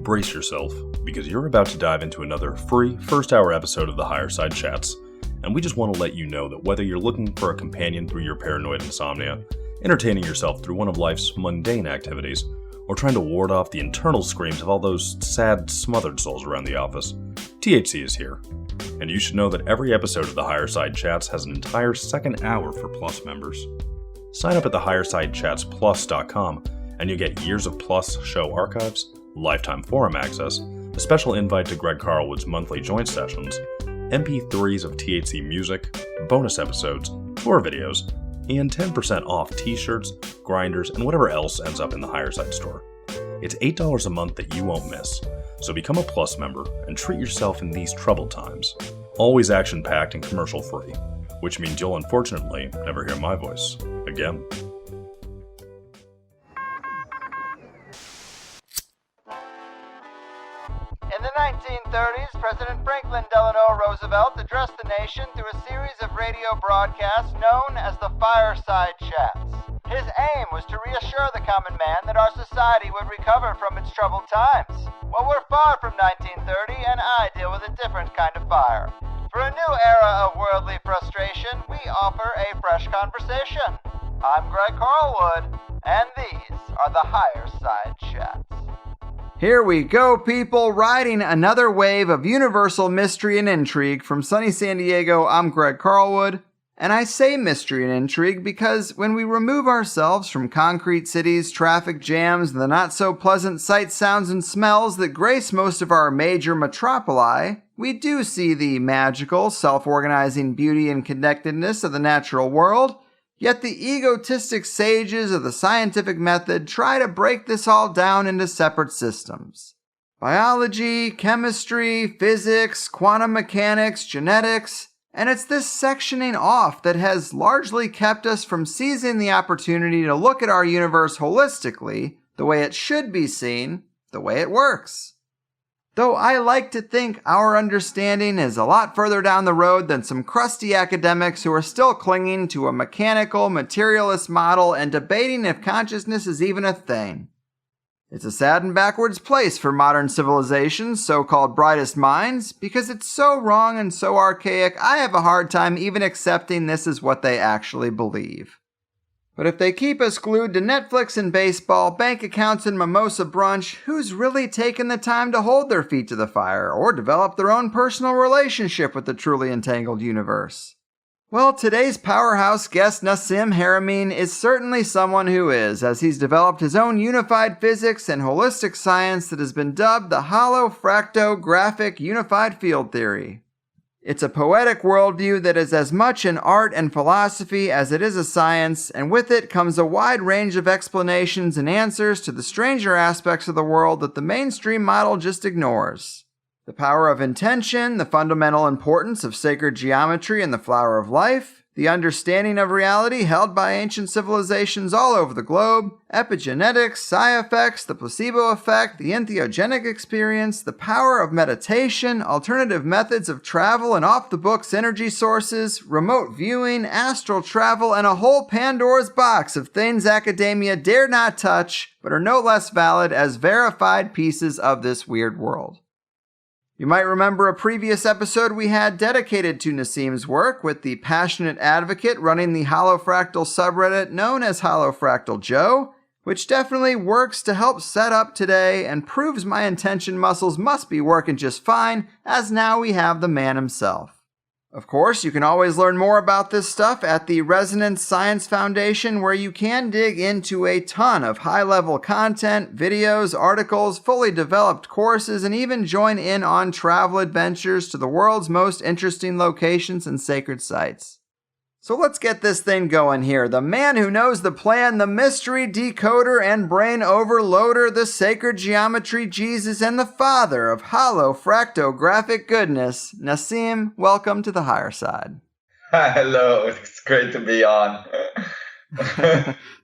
brace yourself, because you're about to dive into another free first-hour episode of the Higherside Chats, and we just want to let you know that whether you're looking for a companion through your paranoid insomnia, entertaining yourself through one of life's mundane activities, or trying to ward off the internal screams of all those sad, smothered souls around the office, THC is here. And you should know that every episode of the Higherside Chats has an entire second hour for Plus members. Sign up at thehighersidechatsplus.com and you'll get years of Plus show archives, lifetime forum access, a special invite to Greg Carlwood's monthly joint sessions, MP3s of THC music, bonus episodes, tour videos, and 10% off t-shirts, grinders, and whatever else ends up in the Higherside store. It's $8 a month that you won't miss, so become a Plus member and treat yourself in these troubled times. Always action-packed and commercial-free, which means you'll unfortunately never hear my voice again. In the 1930s, President Franklin Delano Roosevelt addressed the nation through a series of radio broadcasts known as the Fireside Chats. His aim was to reassure the common man that our society would recover from its troubled times. Well, we're far from 1930, and I deal with a different kind of fire. For a new era of worldly frustration, we offer a fresh conversation. I'm Greg Carlwood, and these are the Higherside Chats. Here we go, people, riding another wave of universal mystery and intrigue. From sunny San Diego, I'm Greg Carlwood, and I say mystery and intrigue because when we remove ourselves from concrete cities, traffic jams, and the not-so-pleasant sights, sounds, and smells that grace most of our major metropoli, we do see the magical, self-organizing beauty and connectedness of the natural world. Yet the egotistic sages of the scientific method try to break this all down into separate systems. Biology, chemistry, physics, quantum mechanics, genetics, and it's this sectioning off that has largely kept us from seizing the opportunity to look at our universe holistically, the way it should be seen, the way it works. Though I like to think our understanding is a lot further down the road than some crusty academics who are still clinging to a mechanical, materialist model and debating if consciousness is even a thing. It's a sad and backwards place for modern civilization's so-called brightest minds, because it's so wrong and so archaic, I have a hard time even accepting this is what they actually believe. But if they keep us glued to Netflix and baseball, bank accounts and mimosa brunch, who's really taken the time to hold their feet to the fire or develop their own personal relationship with the truly entangled universe? Well, today's powerhouse guest, Nassim Haramein, is certainly someone who is, as he's developed his own unified physics and holistic science that has been dubbed the Holofractographic Unified Field Theory. It's a poetic worldview that is as much an art and philosophy as it is a science, and with it comes a wide range of explanations and answers to the stranger aspects of the world that the mainstream model just ignores. The power of intention, the fundamental importance of sacred geometry and the flower of life, the understanding of reality held by ancient civilizations all over the globe, epigenetics, psi effects, the placebo effect, the entheogenic experience, the power of meditation, alternative methods of travel and off-the-books energy sources, remote viewing, astral travel, and a whole Pandora's box of things academia dare not touch, but are no less valid as verified pieces of this weird world. You might remember a previous episode we had dedicated to Nassim's work with the passionate advocate running the Holofractal subreddit known as Holofractal Joe, which definitely works to help set up today and proves my intention muscles must be working just fine, as now we have the man himself. Of course, you can always learn more about this stuff at the Resonance Science Foundation, where you can dig into a ton of high-level content, videos, articles, fully developed courses, and even join in on travel adventures to the world's most interesting locations and sacred sites. So let's get this thing going here. The man who knows the plan, the mystery decoder and brain overloader, the sacred geometry Jesus, and the father of holofractographic goodness. Nassim, welcome to the Higherside. Hello, it's great to be on.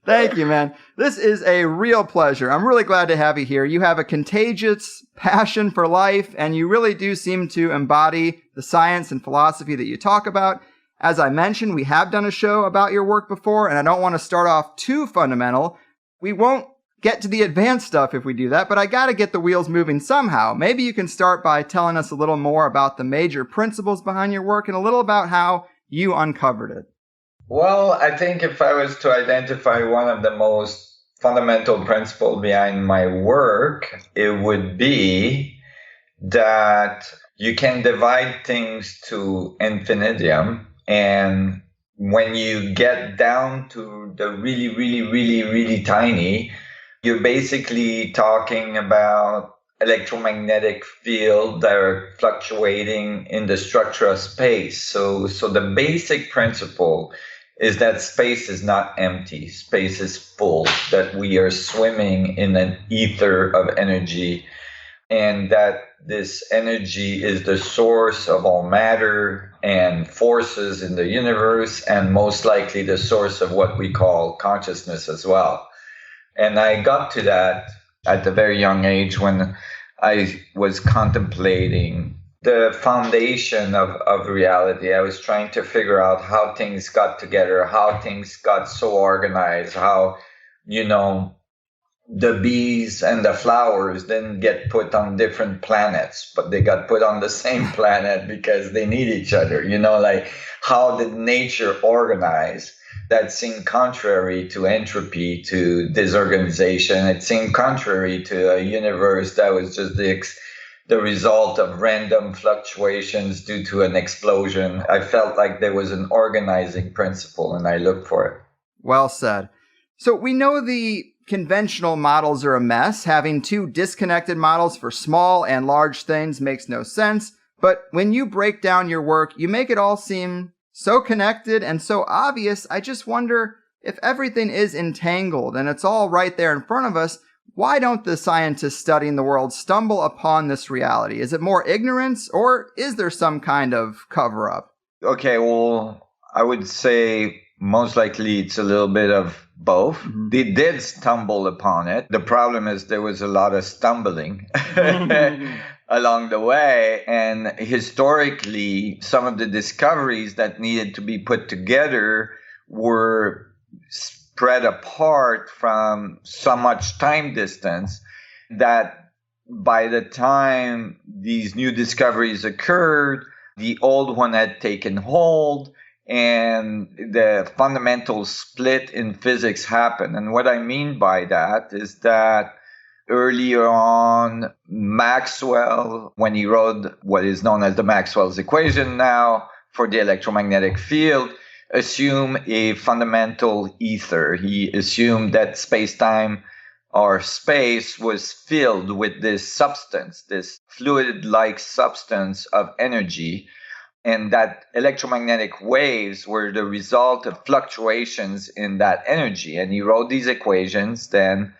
Thank you, man. This is a real pleasure. I'm really glad to have you here. You have a contagious passion for life, and you really do seem to embody the science and philosophy that you talk about. As I mentioned, we have done a show about your work before, and I don't want to start off too fundamental. We won't get to the advanced stuff if we do that, but I got to get the wheels moving somehow. Maybe you can start by telling us a little more about the major principles behind your work and a little about how you uncovered it. Well, I think if I was to identify one of the most fundamental principles behind my work, it would be that you can divide things to infinitum, and when you get down to the really, really, really, really tiny, you're basically talking about electromagnetic field that are fluctuating in the structure of space. So the basic principle is that space is not empty. Space is full, that we are swimming in an ether of energy, and that this energy is the source of all matter and forces in the universe, and most likely the source of what we call consciousness as well. And I got to that at a very young age when I was contemplating the foundation of reality. I was trying to figure out how things got together, how things got so organized, how, the bees and the flowers didn't get put on different planets, but they got put on the same planet because they need each other. Like how did nature organize? That seemed contrary to entropy, to disorganization. It seemed contrary to a universe that was just the result of random fluctuations due to an explosion. I felt like there was an organizing principle, and I looked for it. Well said. So we know the conventional models are a mess. Having two disconnected models for small and large things makes no sense. But when you break down your work, you make it all seem so connected and so obvious. I just wonder, if everything is entangled and it's all right there in front of us, why don't the scientists studying the world stumble upon this reality? Is it more ignorance, or is there some kind of cover-up? Okay, well, I would say most likely it's a little bit of both. Mm-hmm. They did stumble upon it. The problem is there was a lot of stumbling along the way. And historically, some of the discoveries that needed to be put together were spread apart from so much time distance that by the time these new discoveries occurred, the old one had taken hold, and the fundamental split in physics happened. And what I mean by that is that earlier on, Maxwell, when he wrote what is known as the Maxwell's equation now for the electromagnetic field, assumed a fundamental ether. He assumed that space-time or space was filled with this substance, this fluid-like substance of energy, and that electromagnetic waves were the result of fluctuations in that energy. And he wrote these equations then,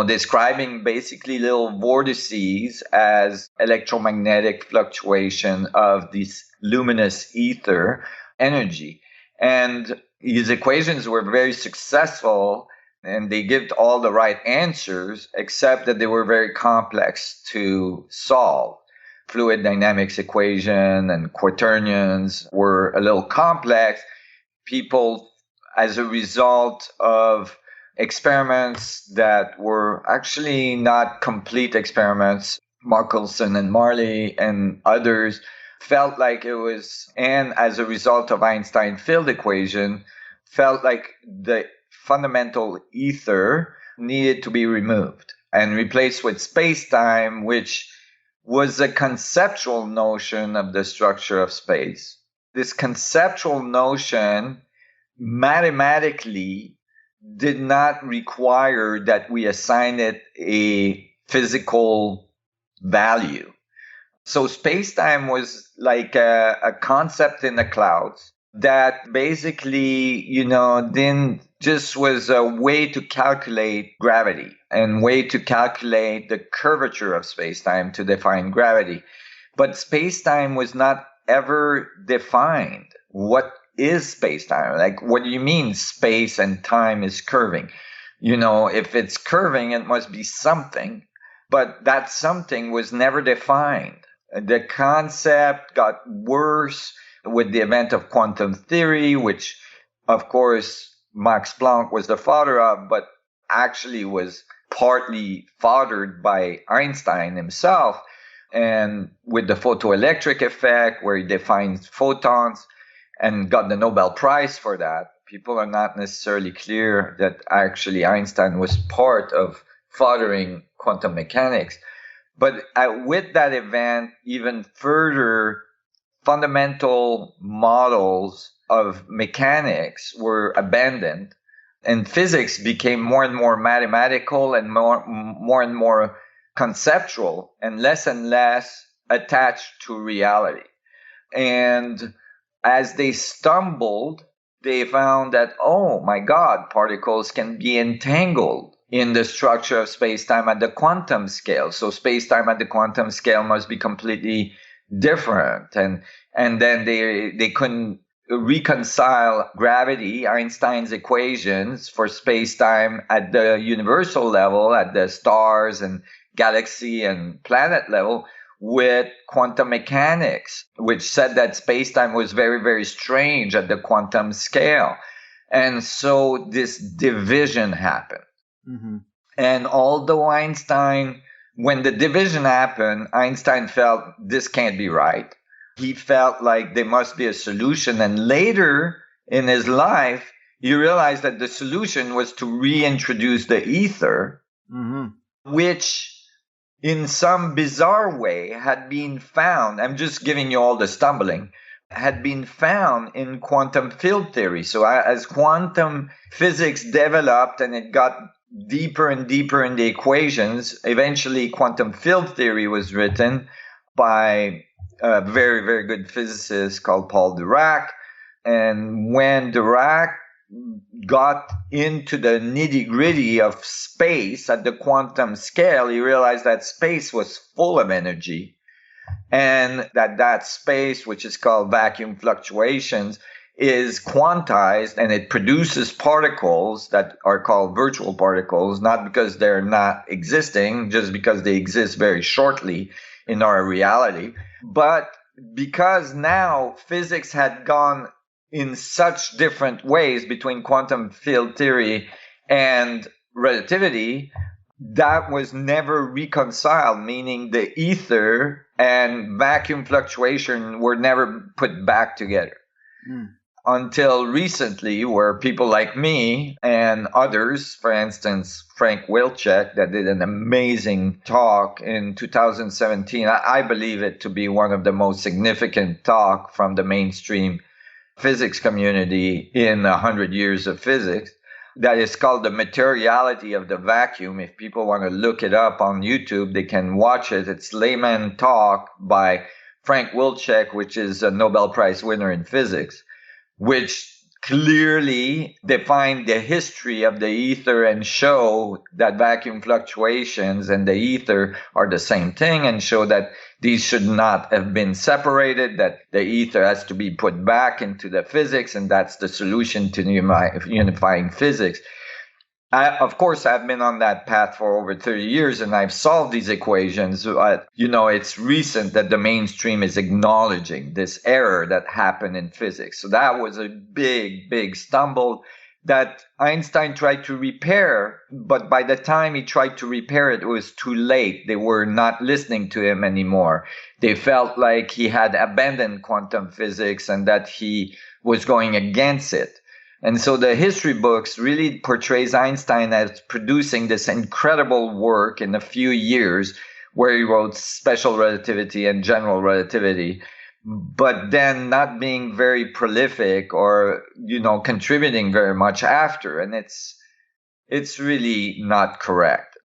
describing basically little vortices as electromagnetic fluctuation of this luminous ether energy. And his equations were very successful, and they give all the right answers, except that they were very complex to solve. Fluid dynamics equation and quaternions were a little complex. People, as a result of experiments that were actually not complete experiments, Markelson and Marley and others, felt like it was, and as a result of Einstein field equation, felt like the fundamental ether needed to be removed and replaced with space-time, which was a conceptual notion of the structure of space. This conceptual notion mathematically did not require that we assign it a physical value. So space-time was like a concept in the clouds that basically, then just was a way to calculate gravity and way to calculate the curvature of space-time to define gravity. But space-time was not ever defined. What is space-time? Like, what do you mean space and time is curving? If it's curving, it must be something. But that something was never defined. The concept got worse with the advent of quantum theory, which, of course, Max Planck was the father of, but actually was partly fathered by Einstein himself, and with the photoelectric effect, where he defined photons and got the Nobel Prize for that. People are not necessarily clear that actually Einstein was part of fathering quantum mechanics. But with that event, even further fundamental models of mechanics were abandoned, and physics became more and more mathematical and more and more conceptual and less attached to reality. And as they stumbled, they found that, oh my God, particles can be entangled in the structure of space-time at the quantum scale. So space-time at the quantum scale must be completely different. And then they couldn't reconcile gravity, Einstein's equations for space-time at the universal level, at the stars and galaxy and planet level, with quantum mechanics, which said that space-time was very, very strange at the quantum scale. And so this division happened. Mm-hmm. And although when the division happened, Einstein felt this can't be right. He felt like there must be a solution. And later in his life, he realized that the solution was to reintroduce the ether, which in some bizarre way had been found, I'm just giving you all the stumbling, had been found in quantum field theory. So as quantum physics developed and it got deeper and deeper in the equations, eventually quantum field theory was written by a very, very good physicist called Paul Dirac. And when Dirac got into the nitty-gritty of space at the quantum scale, he realized that space was full of energy, and that space, which is called vacuum fluctuations, is quantized, and it produces particles that are called virtual particles, not because they're not existing, just because they exist very shortly in our reality, but because now physics had gone in such different ways between quantum field theory and relativity, that was never reconciled, meaning the ether and vacuum fluctuation were never put back together. Until recently, where people like me and others, for instance, Frank Wilczek, that did an amazing talk in 2017, I believe it to be one of the most significant talk from the mainstream physics community in 100 years of physics, that is called The Materiality of the Vacuum. If people want to look it up on YouTube, they can watch it. It's layman talk by Frank Wilczek, which is a Nobel Prize winner in physics, which clearly define the history of the ether and show that vacuum fluctuations and the ether are the same thing, and show that these should not have been separated, that the ether has to be put back into the physics, and that's the solution to unifying physics. Of course, I've been on that path for over 30 years, and I've solved these equations. It's recent that the mainstream is acknowledging this error that happened in physics. So that was a big, big stumble that Einstein tried to repair. But by the time he tried to repair it, it was too late. They were not listening to him anymore. They felt like he had abandoned quantum physics and that he was going against it. And so the history books really portrays Einstein as producing this incredible work in a few years, where he wrote special relativity and general relativity, but then not being very prolific or, contributing very much after. And it's really not correct.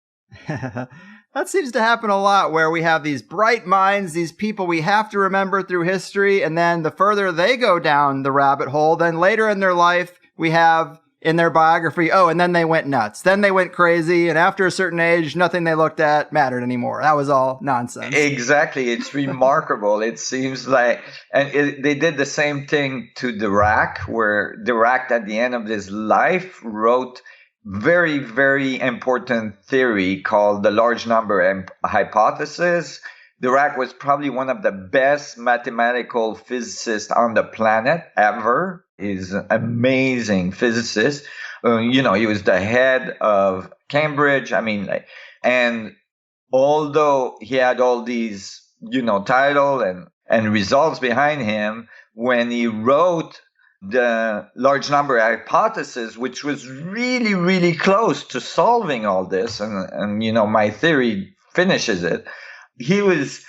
That seems to happen a lot, where we have these bright minds, these people we have to remember through history, and then the further they go down the rabbit hole, then later in their life, we have in their biography, and then they went nuts. Then they went crazy, and after a certain age, nothing they looked at mattered anymore. That was all nonsense. Exactly. It's remarkable. It seems like, and they did the same thing to Dirac, where Dirac at the end of his life wrote very, very important theory called the large number hypothesis. Dirac was probably one of the best mathematical physicists on the planet ever. He's an amazing physicist. He was the head of Cambridge. And although he had all these, title and results behind him, when he wrote the large number hypothesis, which was really, really close to solving all this, and my theory finishes it, he was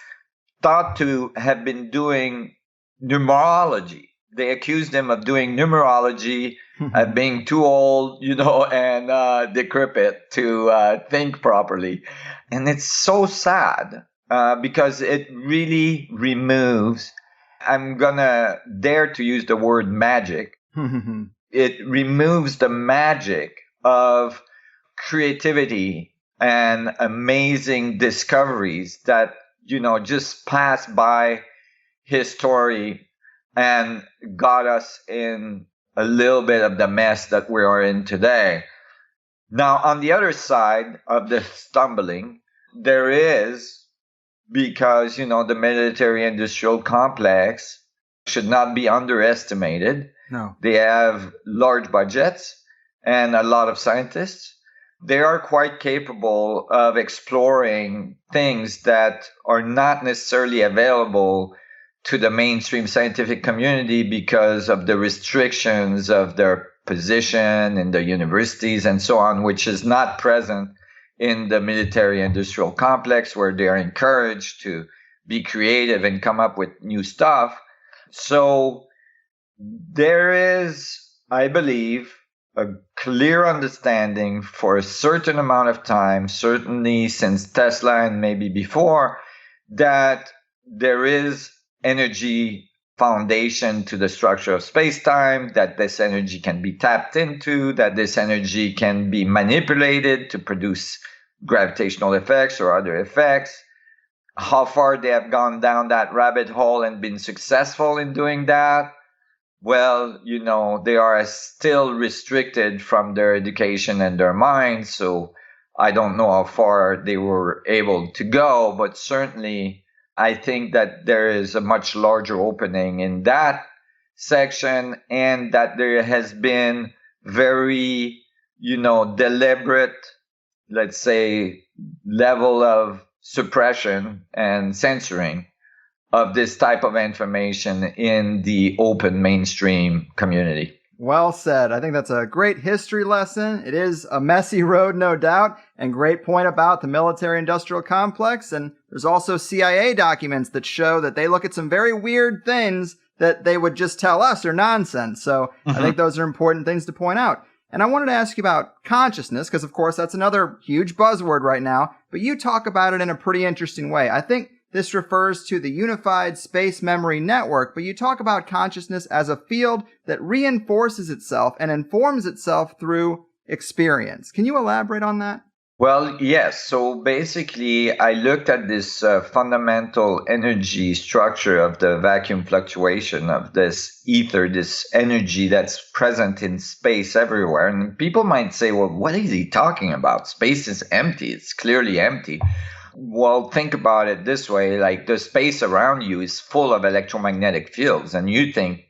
thought to have been doing numerology. They accused him of doing numerology, being too old, and decrepit to think properly. And it's so sad because it really removes, I'm going to dare to use the word magic. It removes the magic of creativity and amazing discoveries that, just passed by history and got us in a little bit of the mess that we are in today. Now, on the other side of the stumbling, there is, because, the military-industrial complex should not be underestimated. No. They have large budgets and a lot of scientists. They are quite capable of exploring things that are not necessarily available to the mainstream scientific community because of the restrictions of their position in the universities and so on, which is not present in the military-industrial complex, where they are encouraged to be creative and come up with new stuff. So there is, I believe, a clear understanding for a certain amount of time, certainly since Tesla and maybe before, that there is energy foundation to the structure of space-time, that this energy can be tapped into, that this energy can be manipulated to produce gravitational effects or other effects. How far they have gone down that rabbit hole and been successful in doing that, well, they are still restricted from their education and their minds. So I don't know how far they were able to go, but certainly I think that there is a much larger opening in that section, and that there has been very, deliberate, let's say, level of suppression and censoring of this type of information in the open mainstream community. Well said. I think that's a great history lesson. It is a messy road, no doubt, and great point about the military-industrial complex. And there's also CIA documents that show that they look at some very weird things that they would just tell us are nonsense. So I think those are important things to point out. And I wanted to ask you about consciousness, because of course that's another huge buzzword right now, but you talk about it in a pretty interesting way. I think this refers to the Unified Space Memory Network, but you talk about consciousness as a field that reinforces itself and informs itself through experience. Can you elaborate on that? Well, yes. So basically, I looked at this fundamental energy structure of the vacuum fluctuation of this ether, this energy that's present in space everywhere. And people might say, well, what is he talking about? Space is empty. It's clearly empty. Well, think about it this way, like the space around you is full of electromagnetic fields, and you think,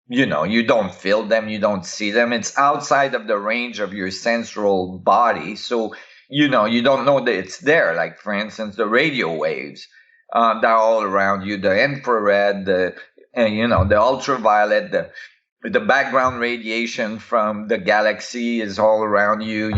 you don't feel them, you don't see them. It's outside of the range of your sensual body. So, you don't know that it's there. Like, for instance, the radio waves that are all around you, the infrared, the ultraviolet, the background radiation from the galaxy is all around you.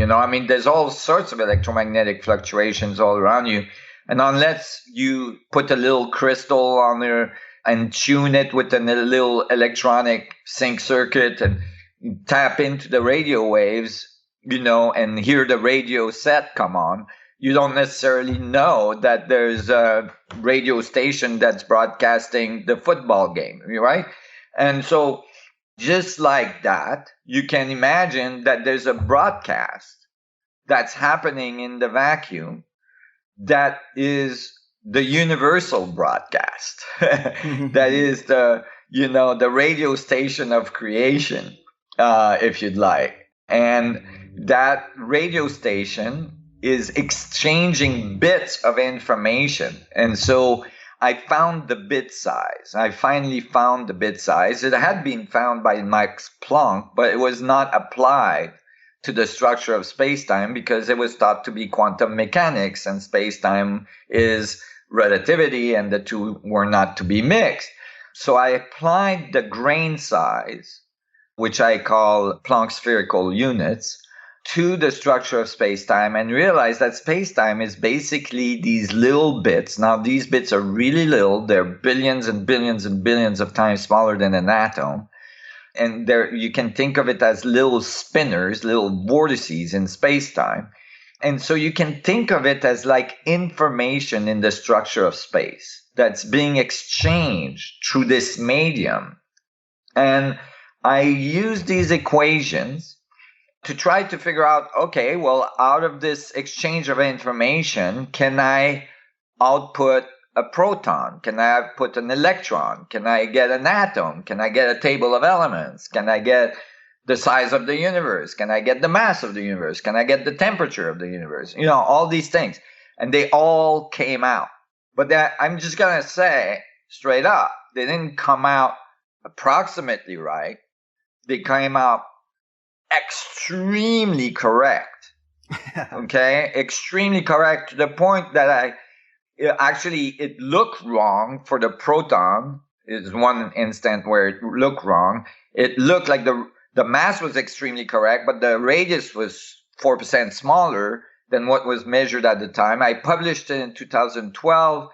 There's all sorts of electromagnetic fluctuations all around you. And unless you put a little crystal on there and tune it with a little electronic sync circuit and tap into the radio waves, and hear the radio set come on, you don't necessarily know that there's a radio station that's broadcasting the football game, right? And so, just like that, you can imagine that there's a broadcast that's happening in the vacuum that is the universal broadcast. That is the radio station of creation, if you'd like. And that radio station is exchanging bits of information. And so I found the bit size. I finally found the bit size. It had been found by Max Planck, but it was not applied to the structure of space-time because it was thought to be quantum mechanics, and space-time is relativity, and the two were not to be mixed. So I applied the grain size, which I call Planck spherical units, to the structure of space-time and realized that space-time is basically these little bits. Now, these bits are really little. They're billions and billions and billions of times smaller than an atom. And you can think of it as little spinners, little vortices in space-time. And so you can think of it as like information in the structure of space that's being exchanged through this medium. And I use these equations to try to figure out, okay, well, out of this exchange of information, can I output a proton? Can I output an electron? Can I get an atom? Can I get a table of elements? Can I get the size of the universe? Can I get the mass of the universe? Can I get the temperature of the universe? You know, all these things. And they all came out. But I'm just going to say straight up, they didn't come out approximately right. They came out extremely correct. Okay? Extremely correct to the point that it looked wrong for the proton. Is one instant where it looked wrong. It looked like the mass was extremely correct, but the radius was 4% smaller than what was measured at the time. I published it in 2012,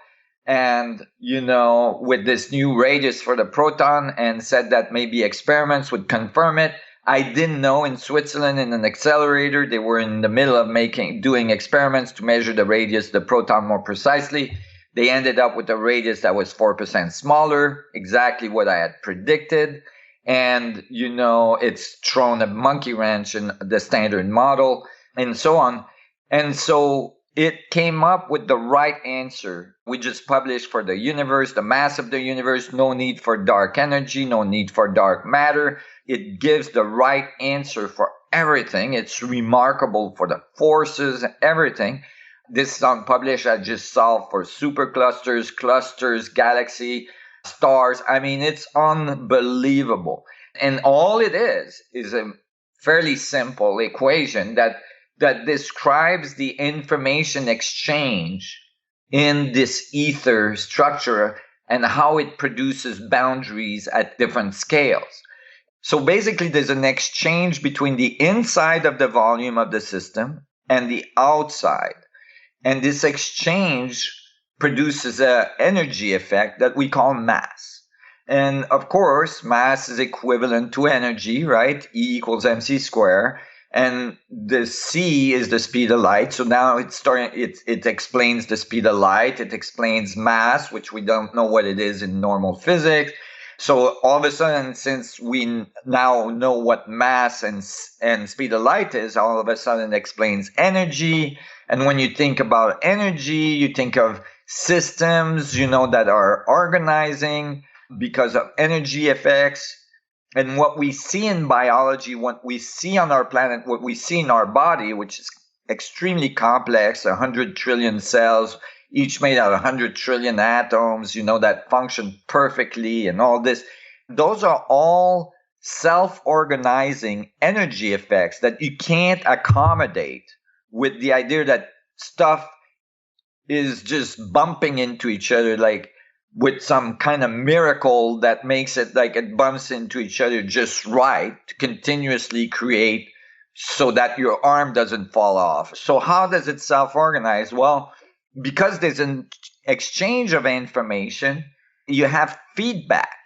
and, with this new radius for the proton, and said that maybe experiments would confirm it. I didn't know in Switzerland in an accelerator, they were in the middle of doing experiments to measure the radius of the proton more precisely. They ended up with a radius that was 4% smaller, exactly what I had predicted. And, it's thrown a monkey wrench in the standard model and so on. And so it came up with the right answer. We just published for the universe, the mass of the universe, no need for dark energy, no need for dark matter. It gives the right answer for everything. It's remarkable for the forces, everything. This is unpublished. I just solved for superclusters, clusters, galaxy, stars. I mean, it's unbelievable. And all it is a fairly simple equation that describes the information exchange in this ether structure and how it produces boundaries at different scales. So basically, there's an exchange between the inside of the volume of the system and the outside. And this exchange produces an energy effect that we call mass. And of course, mass is equivalent to energy, right? E equals mc squared. And the c is the speed of light. So now it explains the speed of light. It explains mass, which we don't know what it is in normal physics. So all of a sudden, since we now know what mass and speed of light is, all of a sudden it explains energy. And when you think about energy, you think of systems, that are organizing because of energy effects. And what we see in biology, what we see on our planet, what we see in our body, which is extremely complex, 100 trillion cells, each made out of 100 trillion atoms, that function perfectly and all this. Those are all self-organizing energy effects that you can't accommodate with the idea that stuff is just bumping into each other like with some kind of miracle that makes it like it bumps into each other just right to continuously create so that your arm doesn't fall off. So how does it self-organize? Well, because there's an exchange of information, you have feedback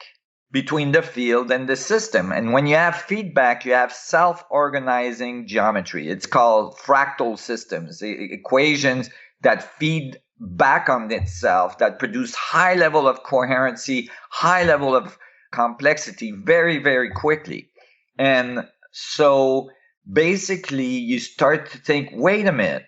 between the field and the system. And when you have feedback, you have self-organizing geometry. It's called fractal systems, equations that feed back on itself, that produce high level of coherency, high level of complexity very, very quickly. And so basically you start to think, wait a minute,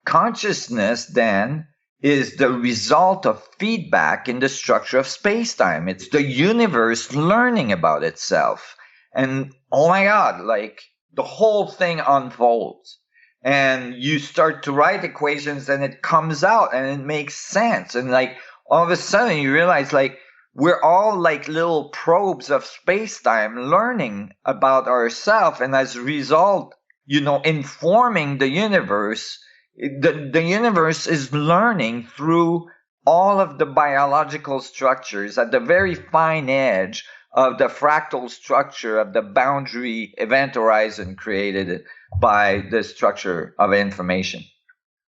consciousness then is the result of feedback in the structure of space-time. It's the universe learning about itself. And oh my God, like the whole thing unfolds. And you start to write equations and it comes out and it makes sense. And like all of a sudden you realize like we're all like little probes of space-time learning about ourselves. And as a result, informing the universe. The universe is learning through all of the biological structures at the very fine edge of the fractal structure of the boundary event horizon created by the structure of information.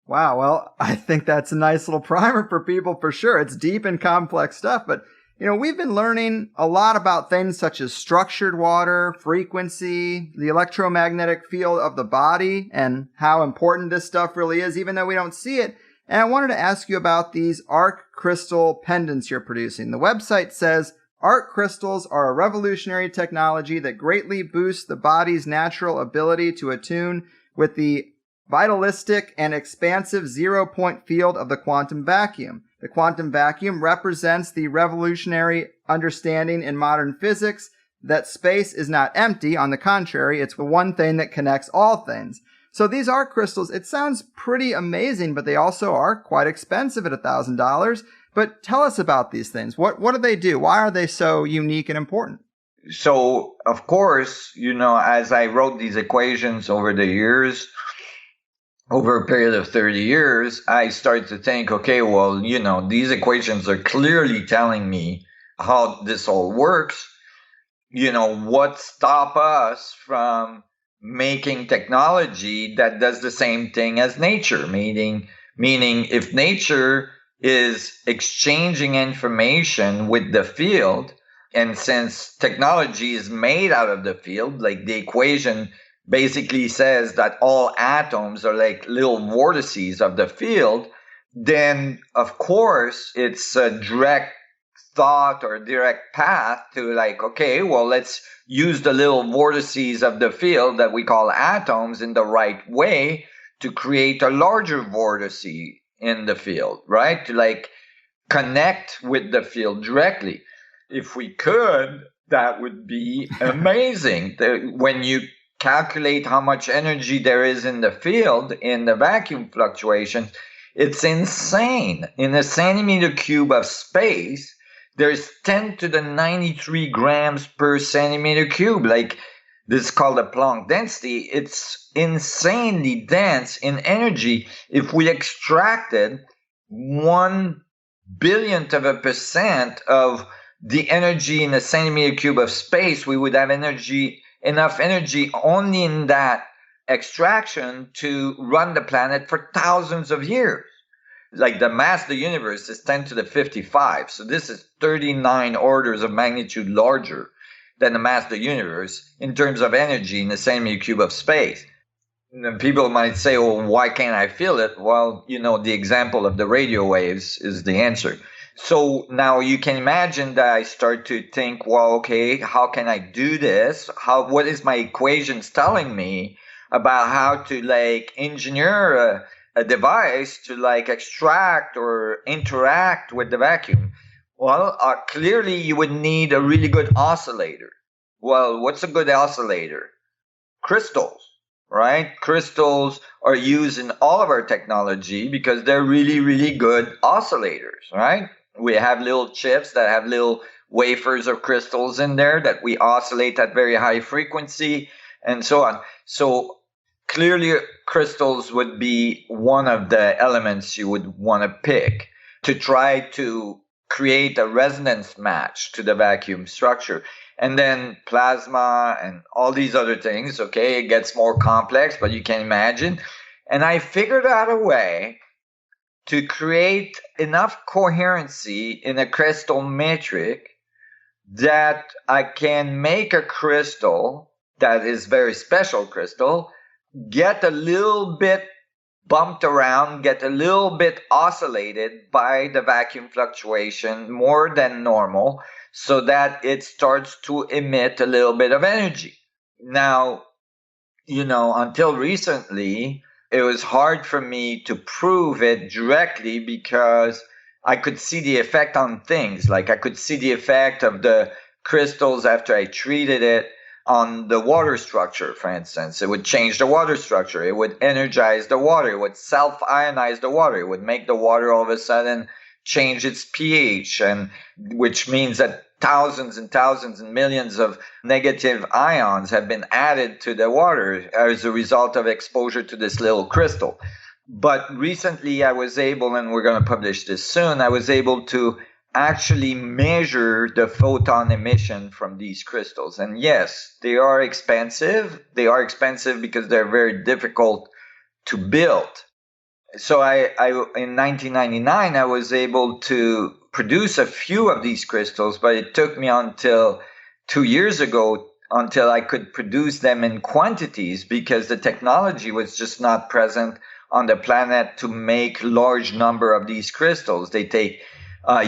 Wow, well, I think that's a nice little primer for people for sure. It's deep and complex stuff, but we've been learning a lot about things such as structured water, frequency, the electromagnetic field of the body, and how important this stuff really is, even though we don't see it. And I wanted to ask you about these ARK crystal pendants you're producing. The website says, ARK crystals are a revolutionary technology that greatly boosts the body's natural ability to attune with the vitalistic and expansive zero-point field of the quantum vacuum. The quantum vacuum represents the revolutionary understanding in modern physics that space is not empty. On the contrary, it's the one thing that connects all things. So these ARK crystals, it sounds pretty amazing, but they also are quite expensive at $1,000. But tell us about these things. What do they do? Why are they so unique and important? So, of course, as I wrote these equations over the years, over a period of 30 years, I started to think, okay, well, these equations are clearly telling me how this all works. What stops us from making technology that does the same thing as nature? Meaning if nature is exchanging information with the field, and since technology is made out of the field, like the equation basically says that all atoms are like little vortices of the field, then of course it's a direct thought or direct path to okay, well, let's use the little vortices of the field that we call atoms in the right way to create a larger vortice in the field, right? To connect with the field directly. If we could, that would be amazing. When you calculate how much energy there is in the field, in the vacuum fluctuation, it's insane. In a centimeter cube of space, there's 10 to the 93 grams per centimeter cube. This is called the Planck density. It's insanely dense in energy. If we extracted 1 billionth of a percent of the energy in a centimeter cube of space, we would have enough energy only in that extraction to run the planet for thousands of years. The mass of the universe is 10 to the 55. So this is 39 orders of magnitude larger than the mass of the universe in terms of energy in a centimeter cube of space. And people might say, well, why can't I feel it? Well, the example of the radio waves is the answer. So now you can imagine that I start to think, well, okay, how can I do this? What is my equations telling me about how to engineer a device to extract or interact with the vacuum? Well, clearly you would need a really good oscillator. Well, what's a good oscillator? Crystals, right? Crystals are used in all of our technology because they're really, really good oscillators, right? We have little chips that have little wafers of crystals in there that we oscillate at very high frequency and so on. So clearly crystals would be one of the elements you would want to pick to try to create a resonance match to the vacuum structure. And then plasma and all these other things, okay, it gets more complex, but you can imagine. And I figured out a way to create enough coherency in a crystal metric that I can make a crystal that is very special crystal, get a little bit bumped around, get a little bit oscillated by the vacuum fluctuation more than normal, so that it starts to emit a little bit of energy. Now, until recently, it was hard for me to prove it directly because I could see the effect on things. I could see the effect of the crystals after I treated it on the water structure, for instance. It would change the water structure. It would energize the water. It would self-ionize the water. It would make the water all of a sudden change its pH, and which means that thousands and thousands and millions of negative ions have been added to the water as a result of exposure to this little crystal. But recently I was able, and we're going to publish this soon, I was able to actually measure the photon emission from these crystals. And yes, they are expensive. They are expensive because they're very difficult to build. So in 1999, I was able to produce a few of these crystals, but it took me until 2 years ago until I could produce them in quantities because the technology was just not present on the planet to make large number of these crystals. They take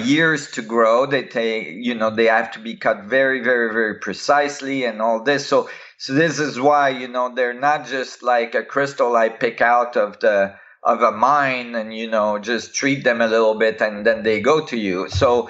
years to grow. They have to be cut very, very, very precisely and all this. So this is why, they're not just like a crystal I pick out of a mine and, just treat them a little bit and then they go to you. So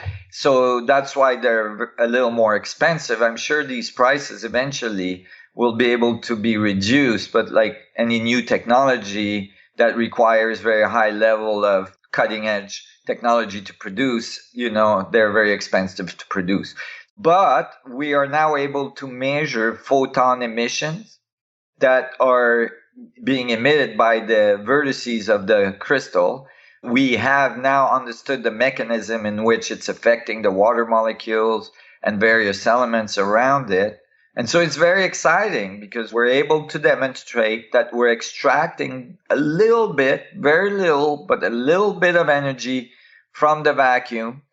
that's why they're a little more expensive. I'm sure these prices eventually will be able to be reduced, but like any new technology that requires very high level of cutting edge technology to produce, they're very expensive to produce. But we are now able to measure photon emissions that are being emitted by the vertices of the crystal. We have now understood the mechanism in which it's affecting the water molecules and various elements around it. And so it's very exciting because we're able to demonstrate that we're extracting a little bit, very little, but a little bit of energy from the vacuum.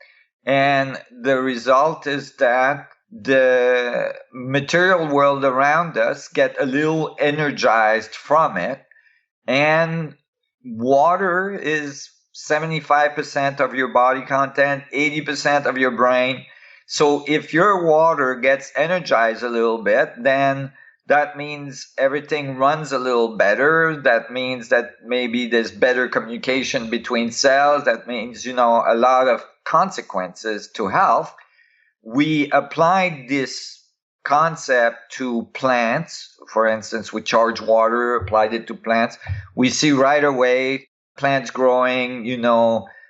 And the result is that the material world around us get a little energized from it. And water is 75% of your body content, 80% of your brain. So if your water gets energized a little bit, then that means everything runs a little better. That means that maybe there's better communication between cells. That means, a lot of consequences to health. We applied this concept to plants. For instance, we charge water, applied it to plants. We see right away plants growing,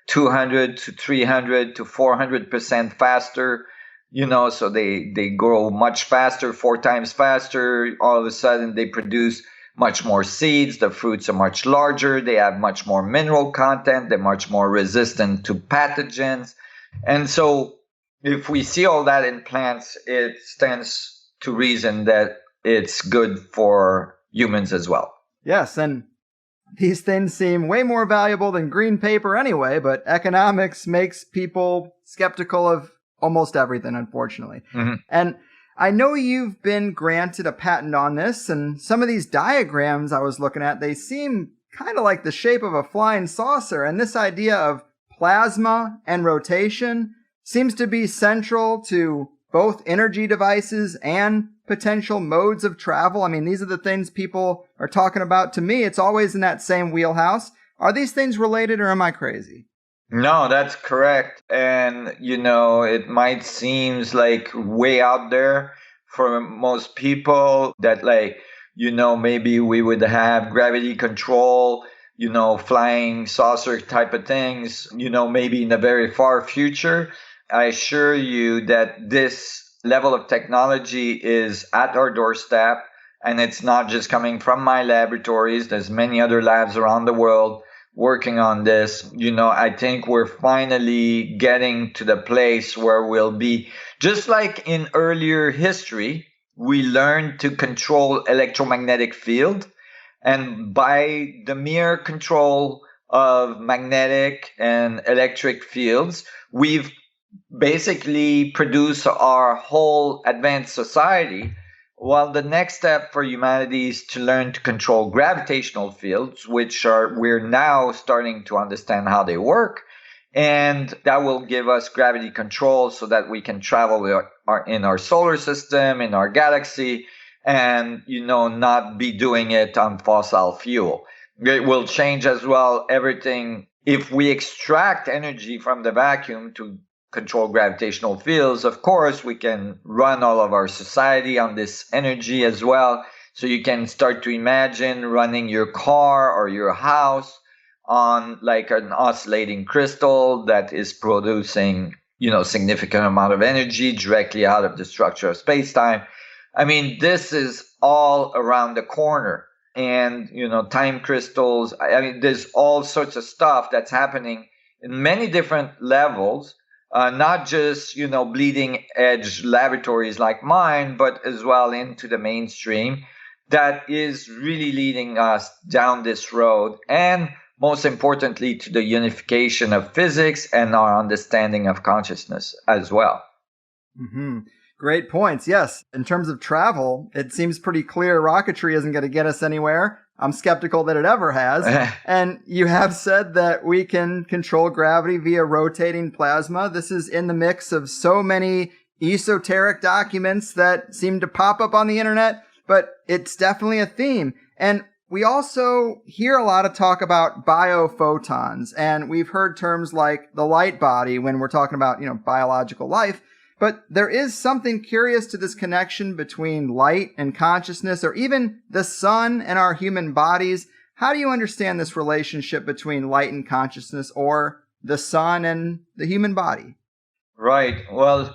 200 to 300 to 400% faster, so they grow much faster, 4 times faster. All of a sudden they produce much more seeds. The fruits are much larger. They have much more mineral content. They're much more resistant to pathogens. And so if we see all that in plants, it stands to reason that it's good for humans as well. Yes, and these things seem way more valuable than green paper anyway, but economics makes people skeptical of almost everything, unfortunately. Mm-hmm. And I know you've been granted a patent on this, and some of these diagrams I was looking at, they seem kind of like the shape of a flying saucer, and this idea of plasma and rotation seems to be central to both energy devices and potential modes of travel. I mean, these are the things people are talking about. To me, it's always in that same wheelhouse. Are these things related, or am I crazy? No, that's correct. And, it might seem like way out there for most people that maybe we would have gravity control, flying saucer type of things, maybe in the very far future. I assure you that this level of technology is at our doorstep, and it's not just coming from my laboratories. There's many other labs around the world working on this. I think we're finally getting to the place where we'll be, just like in earlier history, we learned to control electromagnetic field. And by the mere control of magnetic and electric fields, we've basically produce our whole advanced society. Well, the next step for humanity is to learn to control gravitational fields, we're now starting to understand how they work. And that will give us gravity control so that we can travel in our solar system, in our galaxy, and, not be doing it on fossil fuel. It will change as well everything. If we extract energy from the vacuum to control gravitational fields, of course, we can run all of our society on this energy as well. So you can start to imagine running your car or your house on like an oscillating crystal that is producing significant amount of energy directly out of the structure of space-time. I mean, this is all around the corner. And, time crystals, I mean, there's all sorts of stuff that's happening in many different levels, not just, bleeding edge laboratories like mine, but as well into the mainstream that is really leading us down this road. And most importantly, to the unification of physics and our understanding of consciousness as well. Mm-hmm. Great points. Yes. In terms of travel, it seems pretty clear rocketry isn't going to get us anywhere. I'm skeptical that it ever has. And you have said that we can control gravity via rotating plasma. This is in the mix of so many esoteric documents that seem to pop up on the internet, but it's definitely a theme. And we also hear a lot of talk about biophotons, and we've heard terms like the light body when we're talking about, biological life. But there is something curious to this connection between light and consciousness, or even the sun and our human bodies. How do you understand this relationship between light and consciousness, or the sun and the human body? Right. Well,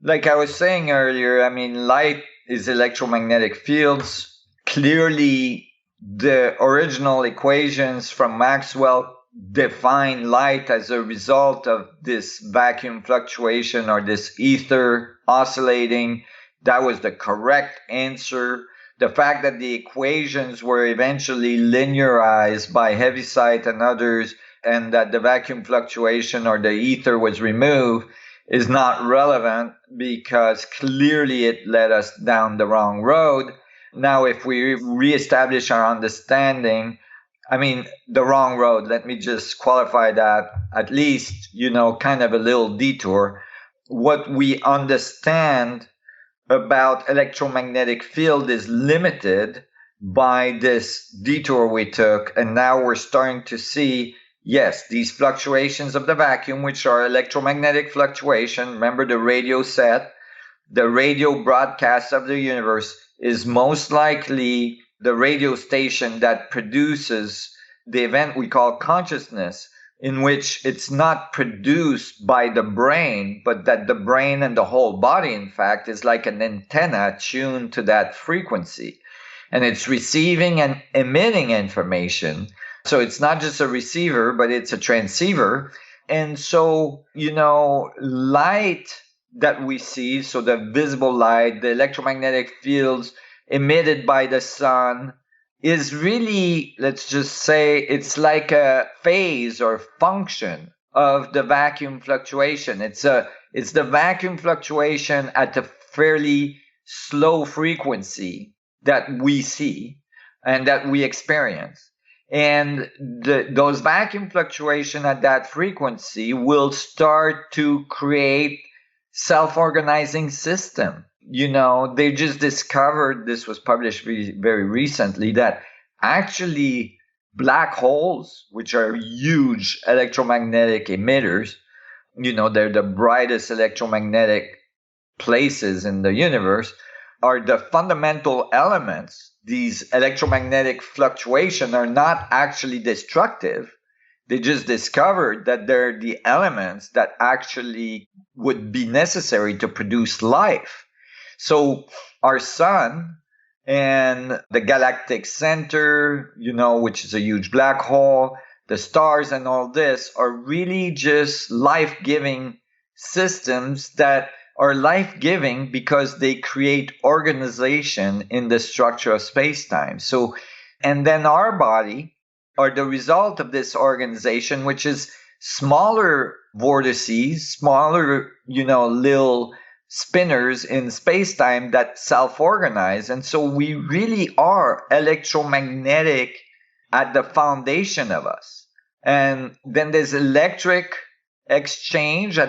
like I was saying earlier, I mean, light is electromagnetic fields. Clearly, the original equations from Maxwell define light as a result of this vacuum fluctuation or this ether oscillating. That was the correct answer. The fact that the equations were eventually linearized by Higherside and others, and that the vacuum fluctuation or the ether was removed, is not relevant, because clearly it led us down the wrong road. Now, if we reestablish our understanding, I mean, the wrong road, let me just qualify that, at least, kind of a little detour. What we understand about electromagnetic field is limited by this detour we took. And now we're starting to see, yes, these fluctuations of the vacuum, which are electromagnetic fluctuation. Remember the radio set, the radio broadcast of the universe is most likely the radio station that produces the event we call consciousness, in which it's not produced by the brain, but that the brain and the whole body, in fact, is like an antenna tuned to that frequency. And it's receiving and emitting information. So it's not just a receiver, but it's a transceiver. And so, light that we see, so the visible light, the electromagnetic fields emitted by the sun, is really, let's just say, it's like a phase or function of the vacuum fluctuation. It's the vacuum fluctuation at a fairly slow frequency that we see and that we experience. And those vacuum fluctuation at that frequency will start to create self-organizing system. They just discovered, this was published very recently, that actually black holes, which are huge electromagnetic emitters, they're the brightest electromagnetic places in the universe, are the fundamental elements. These electromagnetic fluctuations are not actually destructive. They just discovered that they're the elements that actually would be necessary to produce life. So our sun and the galactic center, which is a huge black hole, the stars and all this are really just life-giving systems that are life-giving because they create organization in the structure of space-time. So, and then our body are the result of this organization, which is smaller vortices, smaller, little spinners in space-time that self-organize. And so we really are electromagnetic at the foundation of us. And then there's electric exchange.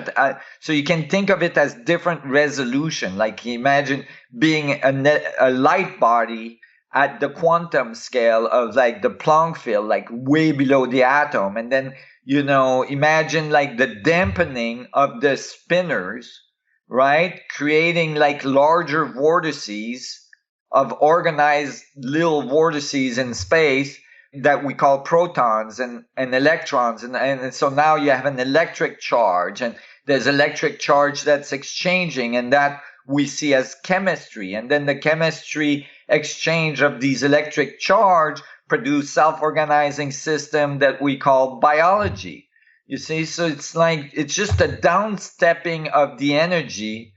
So you can think of it as different resolution. Like imagine being a light body at the quantum scale of like the Planck field, like way below the atom. And then, imagine like the dampening of the spinners, right? Creating like larger vortices of organized little vortices in space. that we call protons and electrons. And so now you have an electric charge, and there's electric charge that's exchanging, and that we see as chemistry. And then the chemistry exchange of these electric charge produce self-organizing system that we call biology. You see, so it's just a downstepping of the energy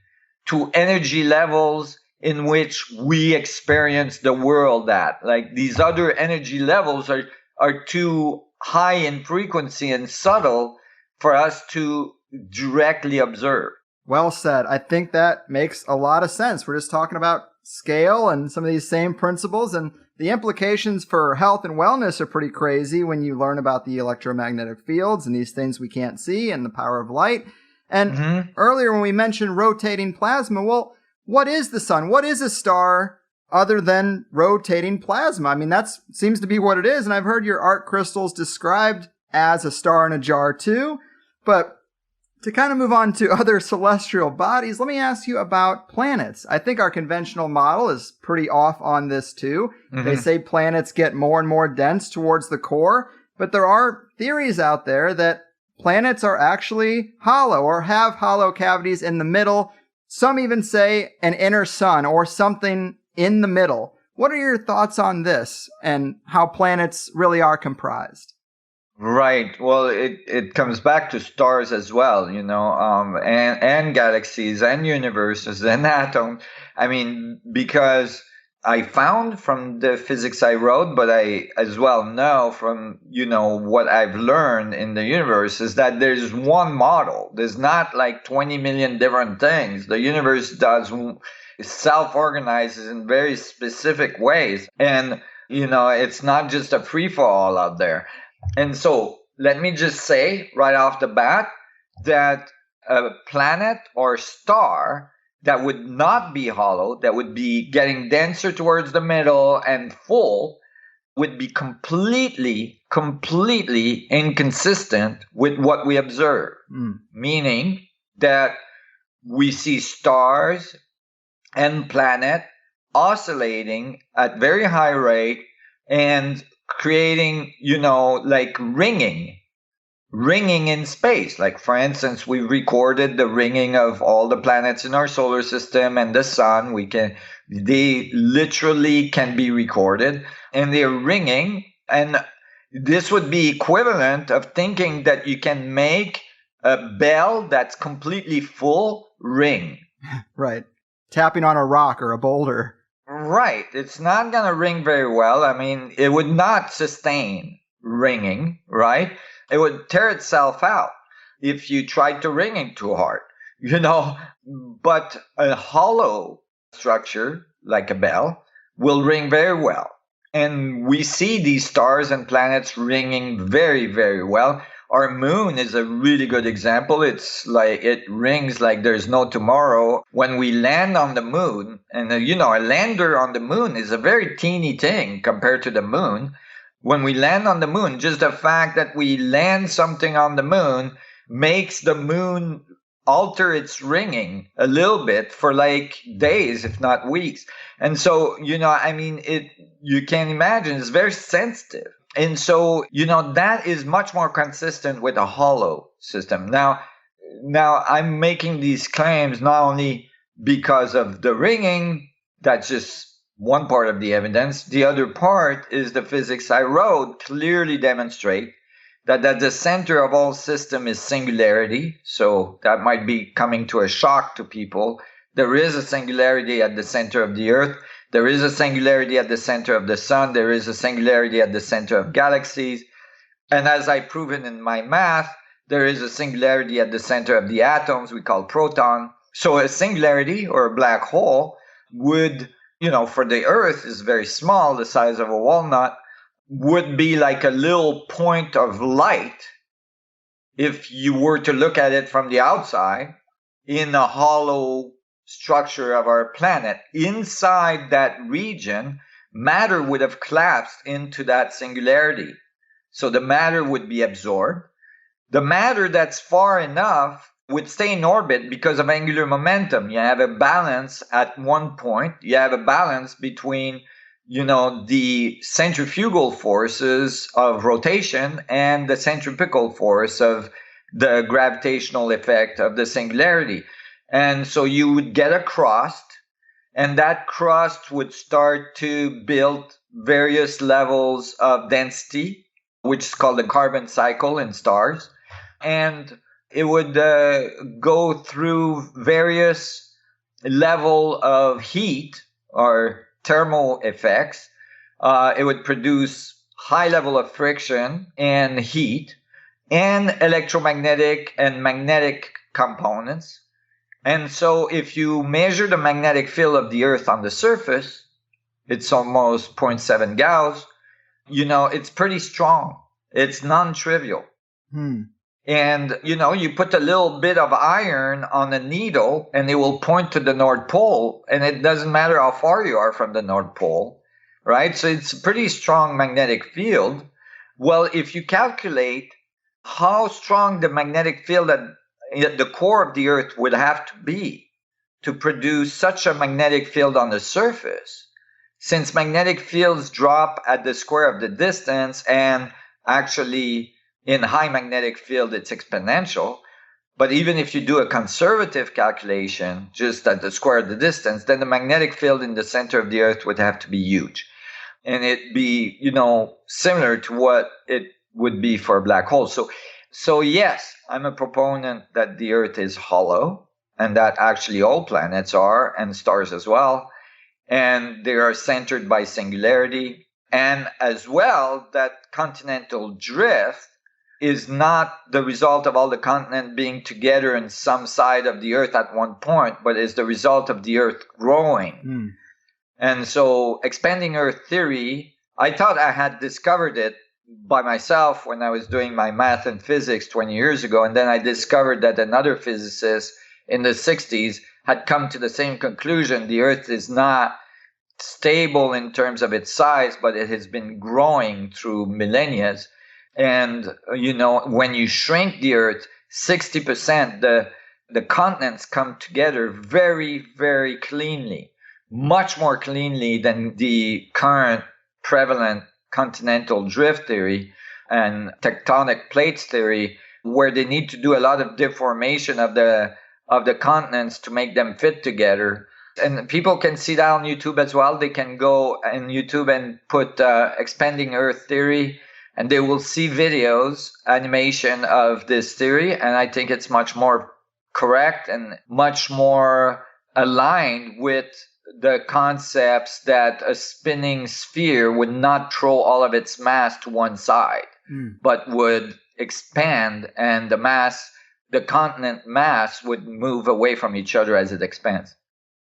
to energy levels in which we experience the world at. Like, these other energy levels are too high in frequency and subtle for us to directly observe. Well said. I think that makes a lot of sense. We're just talking about scale and some of these same principles, and the implications for health and wellness are pretty crazy when you learn about the electromagnetic fields and these things we can't see and the power of light. And earlier when we mentioned rotating plasma, well, what is the sun? What is a star other than rotating plasma? I mean, that seems to be what it is. And I've heard your ARK crystals described as a star in a jar too. But to kind of move on to other celestial bodies, let me ask you about planets. I think our conventional model is pretty off on this too. They say planets get more and more dense towards the core, but there are theories out there that planets are actually hollow or have hollow cavities in the middle. Some even say an inner sun or something in the middle. What are your thoughts on this and how planets really are comprised? Right. Well, it comes back to stars as well, and galaxies and universes and atoms. I mean, because I found from the physics I wrote, but I as well know from, what I've learned in the universe is that there's one model. There's not like 20 million different things. The universe self-organizes in very specific ways. And, it's not just a free-for-all out there. And so let me just say right off the bat that a planet or star that would not be hollow, that would be getting denser towards the middle and full, would be completely inconsistent with what we observe. Meaning that we see stars and planet oscillating at very high rate and creating, like ringing in space. Like, for instance, we recorded the ringing of all the planets in our solar system and the sun. They literally can be recorded, and they're ringing. And this would be equivalent of thinking that you can make a bell that's completely full ring. Right. Tapping on a rock or a boulder. Right. It's not going to ring very well. I mean, it would not sustain ringing, right? It would tear itself out if you tried to ring it too hard, But a hollow structure, like a bell, will ring very well. And we see these stars and planets ringing very, very well. Our moon is a really good example. It's like it rings like there's no tomorrow. When we land on the moon, and a lander on the moon is a very teeny thing compared to the moon. When we land on the moon, just the fact that we land something on the moon makes the moon alter its ringing a little bit for like days, if not weeks. And so, you can imagine it's very sensitive. And so, that is much more consistent with a hollow system. Now I'm making these claims not only because of the ringing, that's just one part of the evidence. The other part is the physics I wrote clearly demonstrate that at the center of all system is singularity. So that might be coming to a shock to people. There is a singularity at the center of the Earth. There is a singularity at the center of the sun. There is a singularity at the center of galaxies. And as I've proven in my math, there is a singularity at the center of the atoms we call proton. So a singularity or a black hole would, for the Earth is very small, the size of a walnut, would be like a little point of light if you were to look at it from the outside in a hollow structure of our planet. Inside that region, matter would have collapsed into that singularity. So the matter would be absorbed. The matter that's far enough would stay in orbit because of angular momentum. You have a balance at one point. You have a balance between, the centrifugal forces of rotation and the centripetal force of the gravitational effect of the singularity. And so you would get a crust, and that crust would start to build various levels of density, which is called the carbon cycle in stars. And it would go through various level of heat or thermal effects. It would produce high level of friction and heat and electromagnetic and magnetic components. And so if you measure the magnetic field of the Earth on the surface, it's almost 0.7 Gauss. It's pretty strong. It's non-trivial. And, you put a little bit of iron on a needle and it will point to the North Pole, and it doesn't matter how far you are from the North Pole, right? So it's a pretty strong magnetic field. Well, if you calculate how strong the magnetic field at the core of the Earth would have to be to produce such a magnetic field on the surface, since magnetic fields drop at the square of the distance, and actually in high magnetic field, it's exponential. But even if you do a conservative calculation, just at the square of the distance, then the magnetic field in the center of the Earth would have to be huge. And it'd be, similar to what it would be for a black hole. So yes, I'm a proponent that the Earth is hollow, and that actually all planets are, and stars as well. And they are centered by singularity. And as well, that continental drift is not the result of all the continents being together in some side of the Earth at one point, but is the result of the Earth growing. And so expanding Earth theory, I thought I had discovered it by myself when I was doing my math and physics 20 years ago. And then I discovered that another physicist in the 60s had come to the same conclusion. The Earth is not stable in terms of its size, but it has been growing through millennia. And, when you shrink the Earth 60%, the continents come together very, very cleanly, much more cleanly than the current prevalent continental drift theory and tectonic plates theory, where they need to do a lot of deformation of the continents to make them fit together. And people can see that on YouTube as well. They can go on YouTube and put expanding Earth theory, and they will see videos, animation of this theory. And I think it's much more correct and much more aligned with the concepts that a spinning sphere would not throw all of its mass to one side, but would expand, and the continent mass would move away from each other as it expands.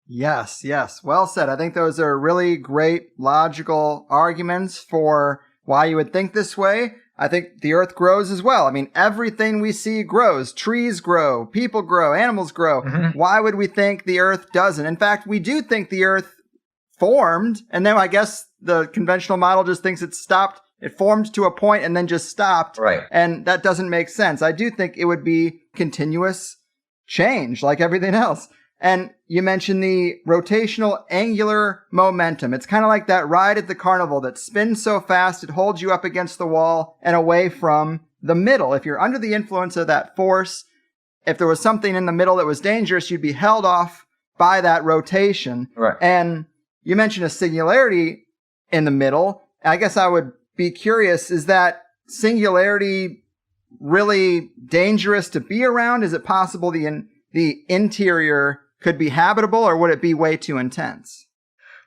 Yes. Well said. I think those are really great logical arguments for why you would think this way. I think the Earth grows as well. I mean, everything we see grows. Trees grow, people grow, animals grow. Why would we think the Earth doesn't? In fact, we do think the Earth formed, and then I guess the conventional model just thinks it stopped. It formed to a point and then just stopped. Right. And that doesn't make sense. I do think it would be continuous change like everything else. And you mentioned the rotational angular momentum. It's kind of like that ride at the carnival that spins so fast it holds you up against the wall and away from the middle. If you're under the influence of that force, if there was something in the middle that was dangerous, you'd be held off by that rotation. Right. And you mentioned a singularity in the middle. I guess I would be curious, is that singularity really dangerous to be around? Is it possible the interior could be habitable, or would it be way too intense?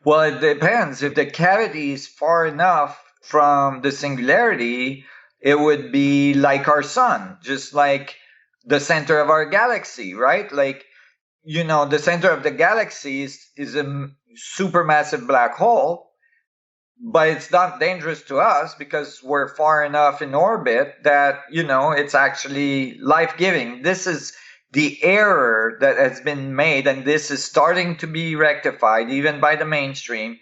Well, it depends. If the cavity is far enough from the singularity, it would be like our sun, just like the center of our galaxy, right? Like, the center of the galaxy is a supermassive black hole, but it's not dangerous to us because we're far enough in orbit that, it's actually life-giving. This is the error that has been made, and this is starting to be rectified even by the mainstream.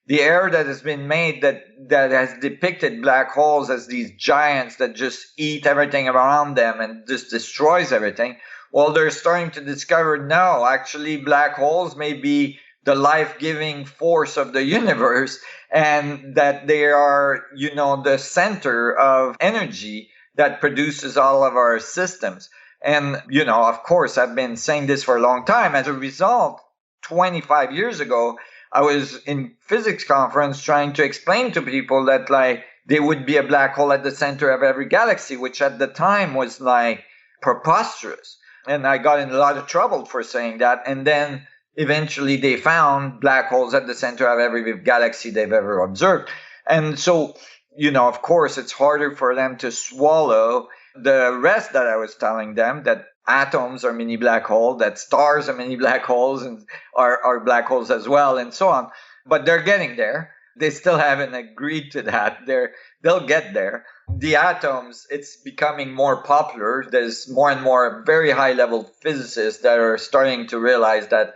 The error that has been made that has depicted black holes as these giants that just eat everything around them and just destroys everything. Well, they're starting to discover, no, actually black holes may be the life-giving force of the universe, and that they are, the center of energy that produces all of our systems. And, of course, I've been saying this for a long time. As a result, 25 years ago, I was in physics conference trying to explain to people that, like, there would be a black hole at the center of every galaxy, which at the time was, like, preposterous. And I got in a lot of trouble for saying that. And then eventually they found black holes at the center of every galaxy they've ever observed. And so, of course, it's harder for them to swallow the rest that I was telling them, that atoms are mini black holes, that stars are mini black holes and are black holes as well, and so on. But they're getting there. They still haven't agreed to that. They'll get there. The atoms, it's becoming more popular. There's more and more very high-level physicists that are starting to realize that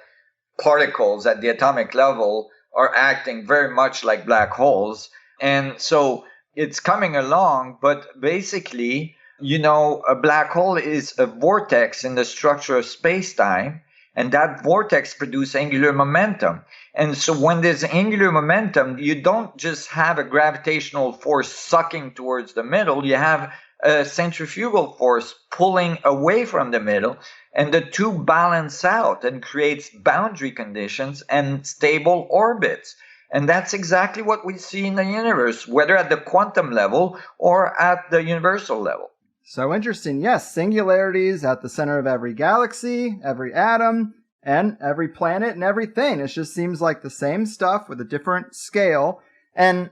particles at the atomic level are acting very much like black holes. And so it's coming along, but basically, a black hole is a vortex in the structure of space-time, and that vortex produces angular momentum. And so when there's angular momentum, you don't just have a gravitational force sucking towards the middle, you have a centrifugal force pulling away from the middle, and the two balance out and creates boundary conditions and stable orbits. And that's exactly what we see in the universe, whether at the quantum level or at the universal level. So interesting. Yes, singularities at the center of every galaxy, every atom, and every planet and everything. It just seems like the same stuff with a different scale. And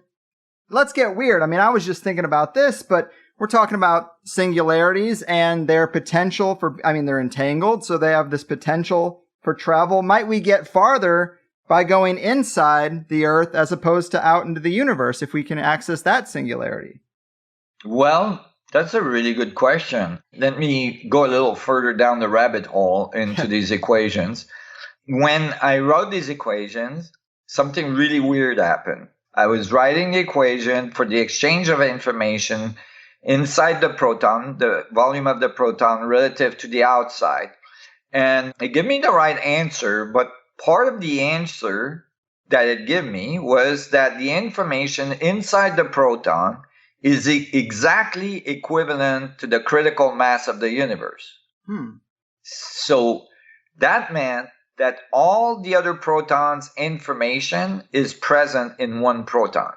let's get weird. I mean, I was just thinking about this, but we're talking about singularities and their potential they're entangled, so they have this potential for travel. Might we get farther by going inside the Earth as opposed to out into the universe if we can access that singularity? Well, that's a really good question. Let me go a little further down the rabbit hole into these equations. When I wrote these equations, something really weird happened. I was writing the equation for the exchange of information inside the proton, the volume of the proton relative to the outside. And it gave me the right answer, but part of the answer that it gave me was that the information inside the proton is exactly equivalent to the critical mass of the universe. So that meant that all the other protons' information is present in one proton.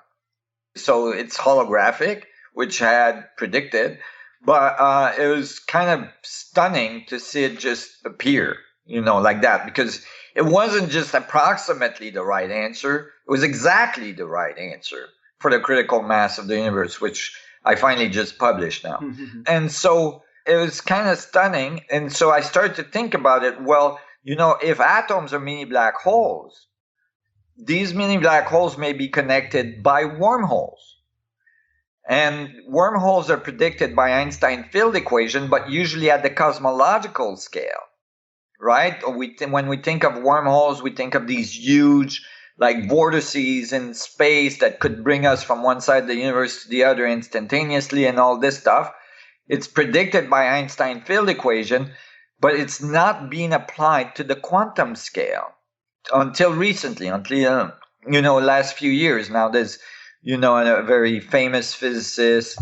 So it's holographic, which I had predicted, but it was kind of stunning to see it just appear, like that, because it wasn't just approximately the right answer, it was exactly the right answer for the critical mass of the universe, which I finally just published now. And so it was kind of stunning. And so I started to think about it. Well, if atoms are mini black holes, these mini black holes may be connected by wormholes. And wormholes are predicted by Einstein field equation, but usually at the cosmological scale, right? When we think of wormholes, we think of these huge, like, vortices in space that could bring us from one side of the universe to the other instantaneously and all this stuff. It's predicted by Einstein field equation, but it's not being applied to the quantum scale until recently, last few years. Now there's, a very famous physicist,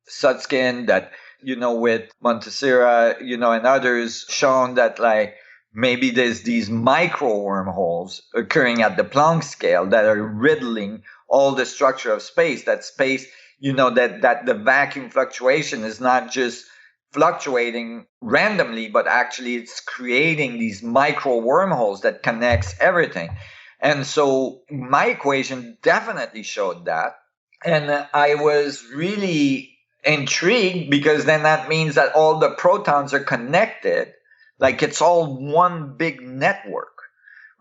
Sutskin, that, with Montessori, and others, shown that, like, maybe there's these micro wormholes occurring at the Planck scale that are riddling all the structure of space. That space, that the vacuum fluctuation is not just fluctuating randomly, but actually it's creating these micro wormholes that connects everything. And so my equation definitely showed that. And I was really intrigued, because then that means that all the protons are connected. Like, it's all one big network,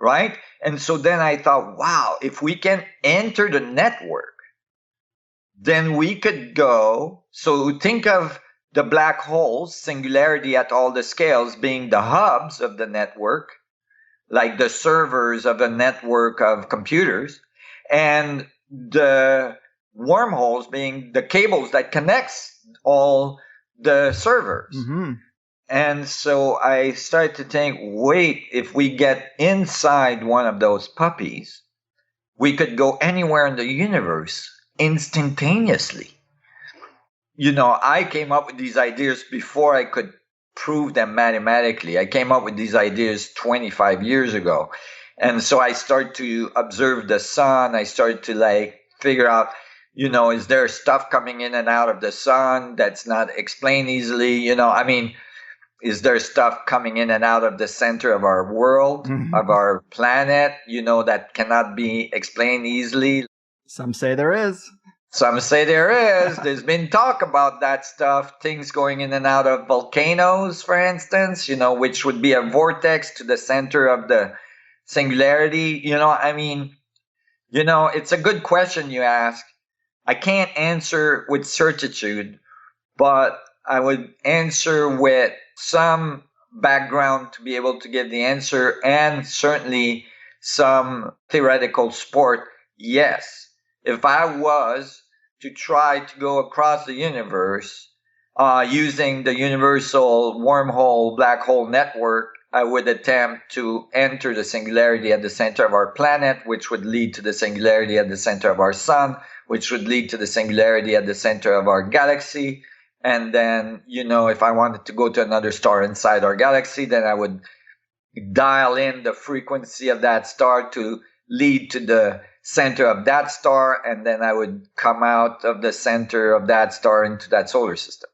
right? And so then I thought, wow, if we can enter the network, then we could go. So think of the black holes, singularity at all the scales, being the hubs of the network, like the servers of a network of computers, and the wormholes being the cables that connects all the servers. And so I started to think, wait, if we get inside one of those puppies, we could go anywhere in the universe instantaneously. I came up with these ideas before I could prove them mathematically. I came up with these ideas 25 years ago. And so I started to observe the sun. I started to figure out, is there stuff coming in and out of the sun that's not explained easily? Is there stuff coming in and out of the center of our world, of our planet, that cannot be explained easily? Some say there is. Some say there is. There's been talk about that stuff, things going in and out of volcanoes, for instance, which would be a vortex to the center of the singularity. It's a good question you ask. I can't answer with certitude, but I would answer with some background to be able to give the answer, and certainly some theoretical support. Yes, if I was to try to go across the universe using the universal wormhole black hole network, I would attempt to enter the singularity at the center of our planet, which would lead to the singularity at the center of our sun, which would lead to the singularity at the center of our galaxy. And then, if I wanted to go to another star inside our galaxy, then I would dial in the frequency of that star to lead to the center of that star, and then I would come out of the center of that star into that solar system.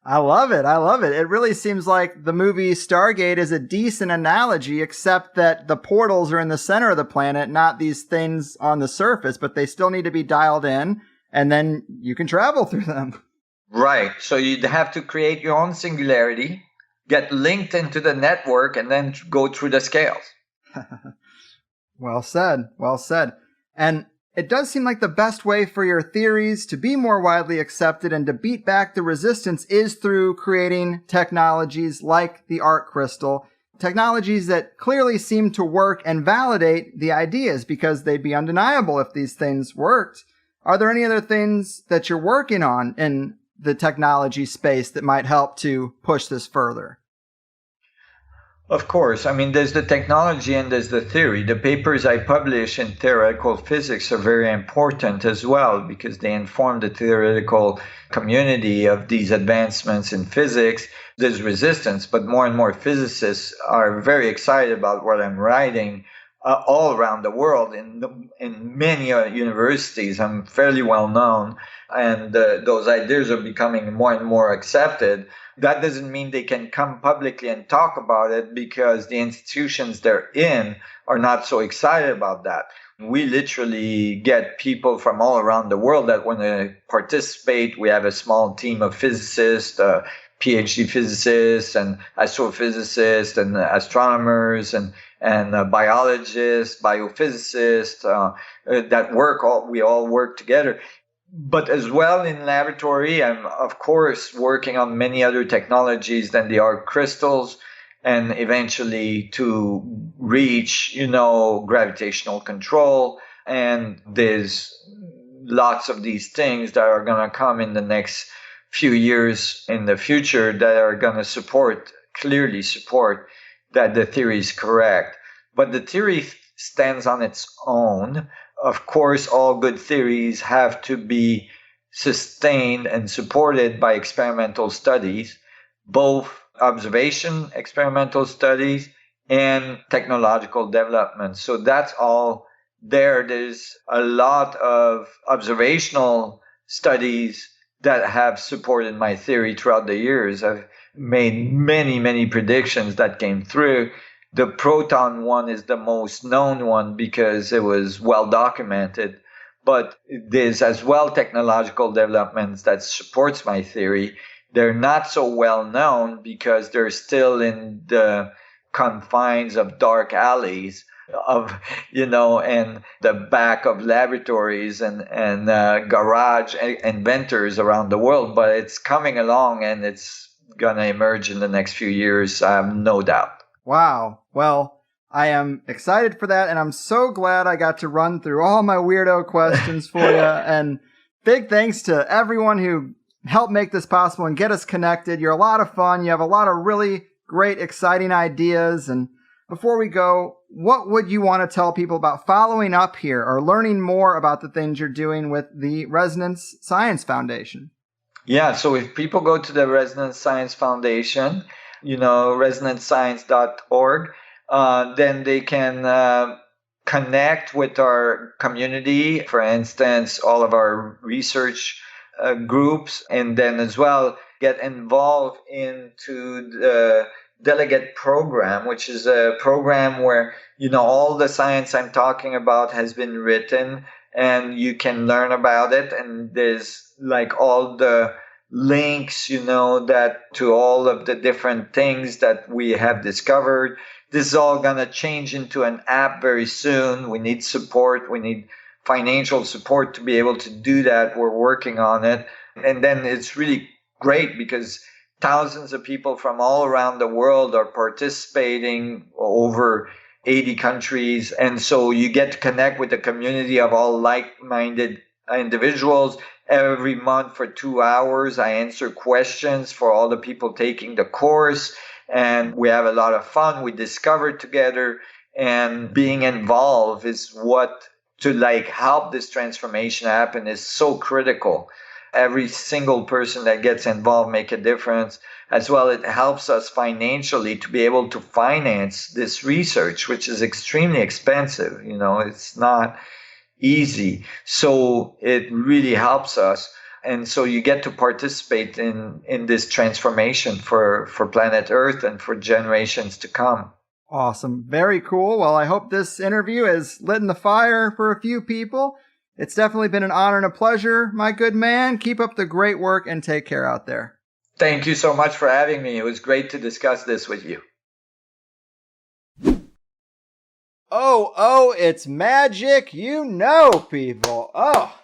I love it. I love it. It really seems like the movie Stargate is a decent analogy, except that the portals are in the center of the planet, not these things on the surface, but they still need to be dialed in, and then you can travel through them. Right. So you'd have to create your own singularity, get linked into the network, and then go through the scales. Well said. Well said. And it does seem like the best way for your theories to be more widely accepted and to beat back the resistance is through creating technologies like the ARK crystal, technologies that clearly seem to work and validate the ideas because they'd be undeniable if these things worked. Are there any other things that you're working on in the technology space that might help to push this further? Of course. There's the technology and there's the theory. The papers I publish in theoretical physics are very important as well because they inform the theoretical community of these advancements in physics. There's resistance, but more and more physicists are very excited about what I'm writing all around the world in many universities. I'm fairly well known, and those ideas are becoming more and more accepted. That doesn't mean they can come publicly and talk about it because the institutions they're in are not so excited about that. We literally get people from all around the world that want to participate. We have a small team of physicists, PhD physicists and astrophysicists and astronomers and biologists, biophysicists we all work together. But as well in laboratory, I'm of course working on many other technologies than the ARK crystals, and eventually to reach, gravitational control. And there's lots of these things that are going to come in the next few years in the future that are going to clearly support that the theory is correct. But the theory stands on its own. Of course, all good theories have to be sustained and supported by experimental studies, both observation experimental studies and technological development. So that's all there. There's a lot of observational studies that have supported my theory throughout the years. I've made many, many predictions that came through. The proton one is the most known one because it was well documented, but there's as well technological developments that supports my theory. They're not so well known because they're still in the confines of dark alleys and the back of laboratories and garage inventors around the world, but it's coming along and it's going to emerge in the next few years, I have no doubt. Wow. Well, I am excited for that, and I'm so glad I got to run through all my weirdo questions for you. And big thanks to everyone who help make this possible and get us connected. You're a lot of fun. You have a lot of really great, exciting ideas. And before we go, what would you want to tell people about following up here or learning more about the things you're doing with the Resonance Science Foundation? Yeah, so if people go to the Resonance Science Foundation, resonancescience.org, then they can connect with our community, for instance, all of our research groups, and then as well get involved into the delegate program, which is a program where, all the science I'm talking about has been written and you can learn about it. And there's like all the links, that to all of the different things that we have discovered. This is all going to change into an app very soon. We need support. We need financial support to be able to do that. We're working on it. And then it's really great because thousands of people from all around the world are participating, over 80 countries. And so you get to connect with a community of all like-minded individuals. Every month for 2 hours, I answer questions for all the people taking the course. And we have a lot of fun. We discover together, and being involved is what to help this transformation happen is so critical. Every single person that gets involved make a difference. As well, it helps us financially to be able to finance this research, which is extremely expensive. It's not easy. So it really helps us. And so you get to participate in this transformation for planet Earth and for generations to come. Awesome. Very cool. Well, I hope this interview has lit the fire for a few people. It's definitely been an honor and a pleasure, my good man. Keep up the great work and take care out there. Thank you so much for having me. It was great to discuss this with you. Oh, it's magic, people. Oh,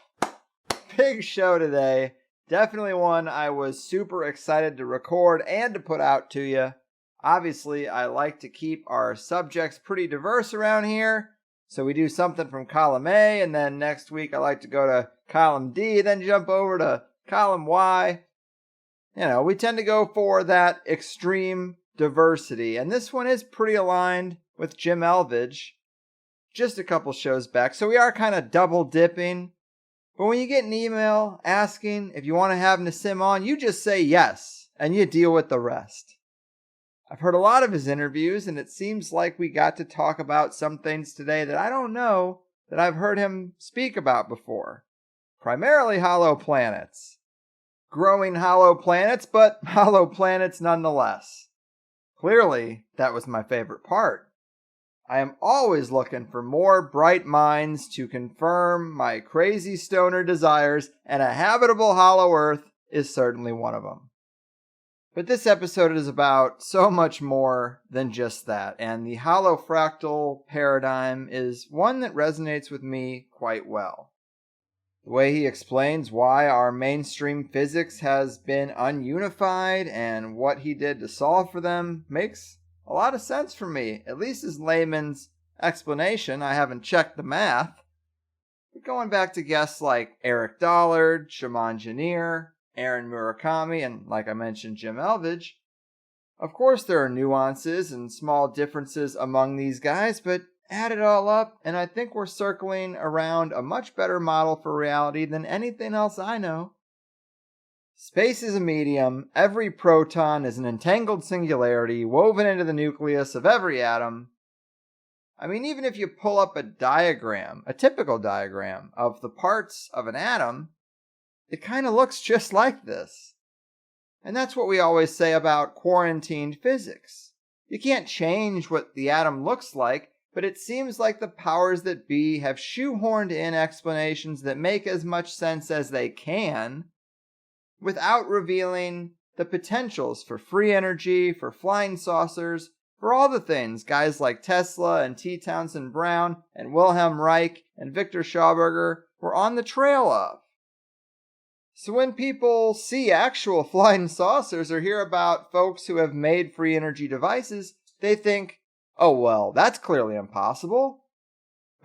big show today. Definitely one I was super excited to record and to put out to you. Obviously, I like to keep our subjects pretty diverse around here. So we do something from column A, and then next week I like to go to column D, then jump over to column Y. We tend to go for that extreme diversity. And this one is pretty aligned with Jim Elvidge just a couple shows back. So we are kind of double dipping. But when you get an email asking if you want to have Nassim on, you just say yes, and you deal with the rest. I've heard a lot of his interviews, and it seems like we got to talk about some things today that I don't know that I've heard him speak about before. Primarily hollow planets. Growing hollow planets, but hollow planets nonetheless. Clearly, that was my favorite part. I am always looking for more bright minds to confirm my crazy stoner desires, and a habitable hollow Earth is certainly one of them. But this episode is about so much more than just that, and the holofractal paradigm is one that resonates with me quite well. The way he explains why our mainstream physics has been ununified and what he did to solve for them makes a lot of sense for me, at least as layman's explanation. I haven't checked the math. But going back to guests like Eric Dollard, Shaman Janier, Aaron Murakami, and like I mentioned, Jim Elvidge. Of course there are nuances and small differences among these guys, but add it all up, and I think we're circling around a much better model for reality than anything else I know. Space is a medium. Every proton is an entangled singularity woven into the nucleus of every atom. I mean, even if you pull up a diagram, a typical diagram of the parts of an atom, it kind of looks just like this. And that's what we always say about quarantined physics. You can't change what the atom looks like, but it seems like the powers that be have shoehorned in explanations that make as much sense as they can, without revealing the potentials for free energy, for flying saucers, for all the things guys like Tesla and T. Townsend Brown and Wilhelm Reich and Victor Schauberger were on the trail of. So when people see actual flying saucers or hear about folks who have made free energy devices, they think, oh well, that's clearly impossible.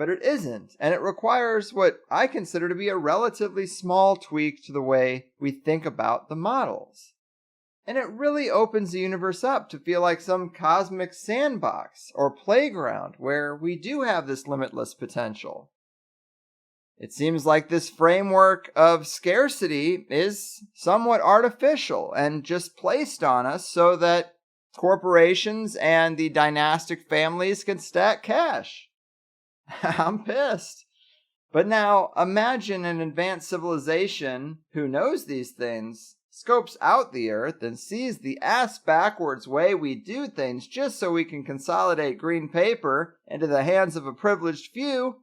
but it isn't, and it requires what I consider to be a relatively small tweak to the way we think about the models. And it really opens the universe up to feel like some cosmic sandbox or playground where we do have this limitless potential. It seems like this framework of scarcity is somewhat artificial and just placed on us so that corporations and the dynastic families can stack cash. I'm pissed. But now imagine an advanced civilization who knows these things, scopes out the earth, and sees the ass-backwards way we do things just so we can consolidate green paper into the hands of a privileged few,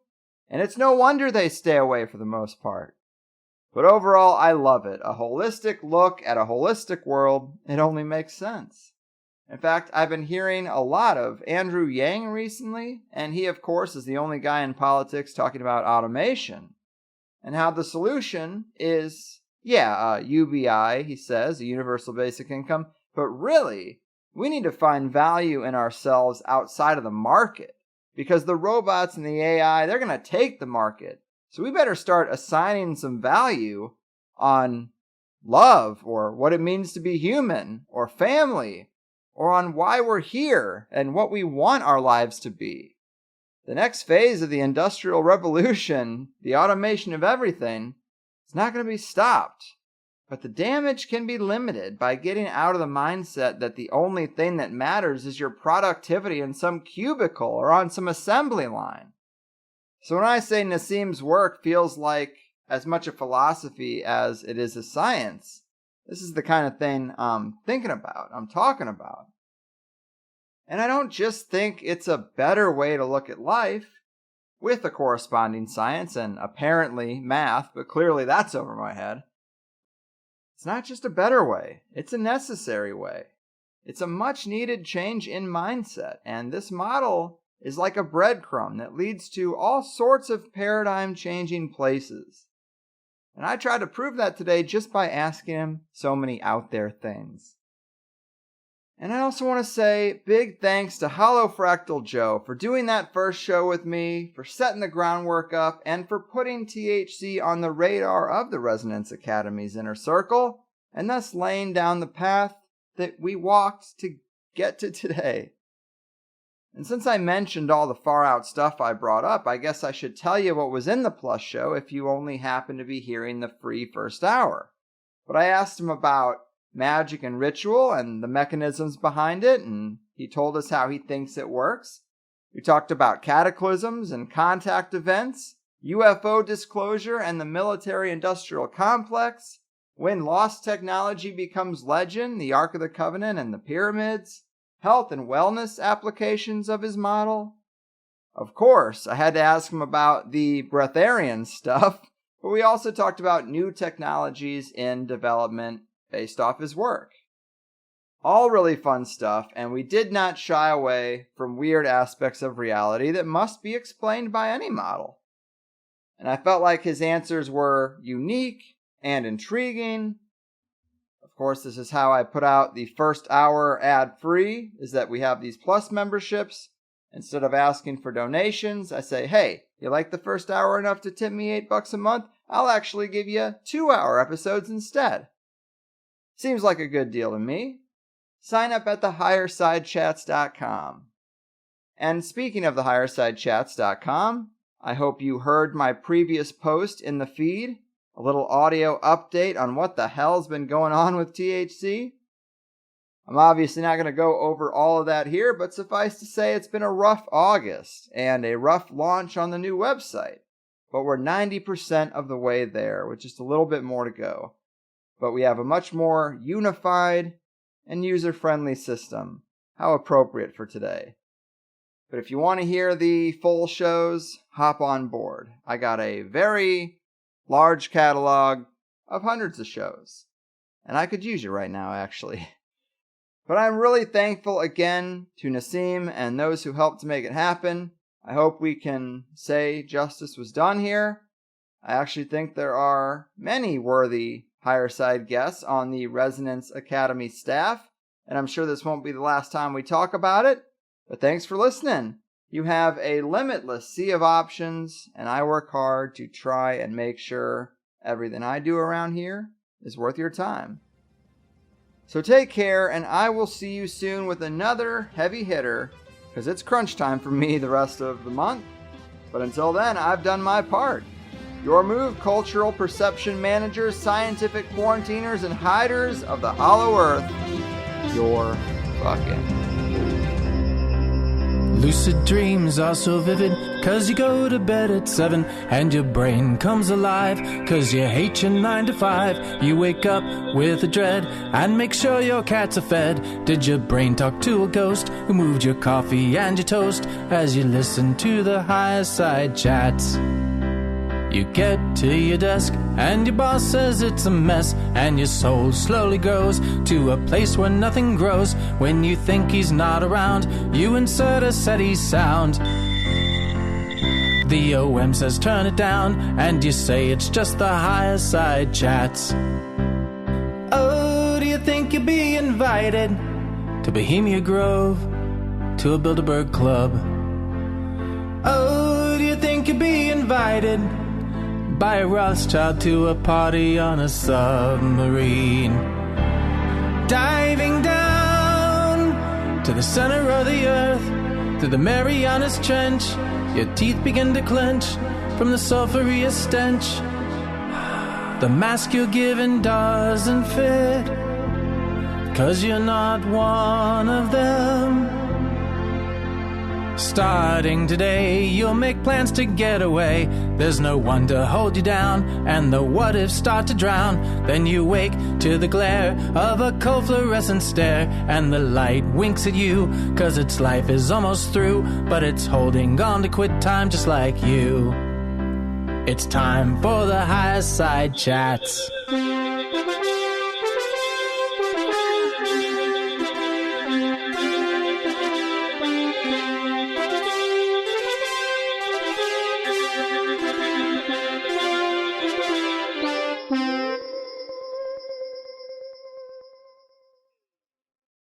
and it's no wonder they stay away for the most part. But overall, I love it. A holistic look at a holistic world. It only makes sense. In fact, I've been hearing a lot of Andrew Yang recently, and he, of course, is the only guy in politics talking about automation, and how the solution is, UBI, he says, a universal basic income, but really, we need to find value in ourselves outside of the market, because the robots and the AI, they're going to take the market. So we better start assigning some value on love, or what it means to be human, or family, or on why we're here and what we want our lives to be. The next phase of the Industrial Revolution, the automation of everything, is not going to be stopped. But the damage can be limited by getting out of the mindset that the only thing that matters is your productivity in some cubicle or on some assembly line. So when I say Nassim's work feels like as much a philosophy as it is a science, this is the kind of thing I'm thinking about, I'm talking about. And I don't just think it's a better way to look at life, with a corresponding science and apparently math, but clearly that's over my head. It's not just a better way, it's a necessary way. It's a much needed change in mindset, and this model is like a breadcrumb that leads to all sorts of paradigm changing places. And I tried to prove that today just by asking him so many out there things. And I also want to say big thanks to Holofractal Joe for doing that first show with me, for setting the groundwork up, and for putting THC on the radar of the Resonance Academy's inner circle, and thus laying down the path that we walked to get to today. And since I mentioned all the far out stuff I brought up, I guess I should tell you what was in the Plus show if you only happen to be hearing the free first hour. But I asked him about magic and ritual and the mechanisms behind it, and he told us how he thinks it works. We talked about cataclysms and contact events, UFO disclosure and the military-industrial complex, when lost technology becomes legend, the Ark of the Covenant and the pyramids, health and wellness applications of his model. Of course, I had to ask him about the breatharian stuff, but we also talked about new technologies in development based off his work. All really fun stuff, and we did not shy away from weird aspects of reality that must be explained by any model. And I felt like his answers were unique and intriguing. Of course, this is how I put out the first hour ad-free, is that we have these Plus memberships. Instead of asking for donations, I say, hey, you like the first hour enough to tip me $8 a month? I'll actually give you 2-hour episodes instead. Seems like a good deal to me. Sign up at thehighersidechats.com. And speaking of thehighersidechats.com, I hope you heard my previous post in the feed, a little audio update on what the hell's been going on with THC. I'm obviously not going to go over all of that here, but suffice to say it's been a rough August and a rough launch on the new website. But we're 90% of the way there, with just a little bit more to go. But we have a much more unified and user-friendly system. How appropriate for today. But if you want to hear the full shows, hop on board. I got a very large catalog of hundreds of shows. And I could use you right now, actually. But I'm really thankful again to Nassim and those who helped to make it happen. I hope we can say justice was done here. I actually think there are many worthy Higherside guests on the Resonance Academy staff, and I'm sure this won't be the last time we talk about it, but thanks for listening. You have a limitless sea of options, and I work hard to try and make sure everything I do around here is worth your time. So take care, and I will see you soon with another heavy hitter, because it's crunch time for me the rest of the month. But until then, I've done my part. Your move, cultural perception managers, scientific quarantiners, and hiders of the hollow earth. You're fucking. Lucid dreams are so vivid, 'cause you go to bed at 7, and your brain comes alive, 'cause you hate your 9 to 5. You wake up with a dread, and make sure your cats are fed. Did your brain talk to a ghost, who moved your coffee and your toast, as you listen to the Higherside chats? You get to your desk, and your boss says it's a mess, and your soul slowly grows to a place where nothing grows. When you think he's not around, you insert a SETI sound. The OM says turn it down, and you say it's just the Higherside chats. Oh, do you think you'll be invited to Bohemia Grove, to a Bilderberg Club? Oh, do you think you'll be invited by a Rothschild to a party on a submarine? Diving down to the center of the earth, through the Marianas Trench, your teeth begin to clench from the sulphurous stench. The mask you're given doesn't fit, 'cause you're not one of them. Starting today, you'll make plans to get away. There's no one to hold you down, and the what-ifs start to drown. Then you wake to the glare of a cold fluorescent stare, and the light winks at you, 'cause its life is almost through, but it's holding on to quit time just like you. It's time for the Higherside chats.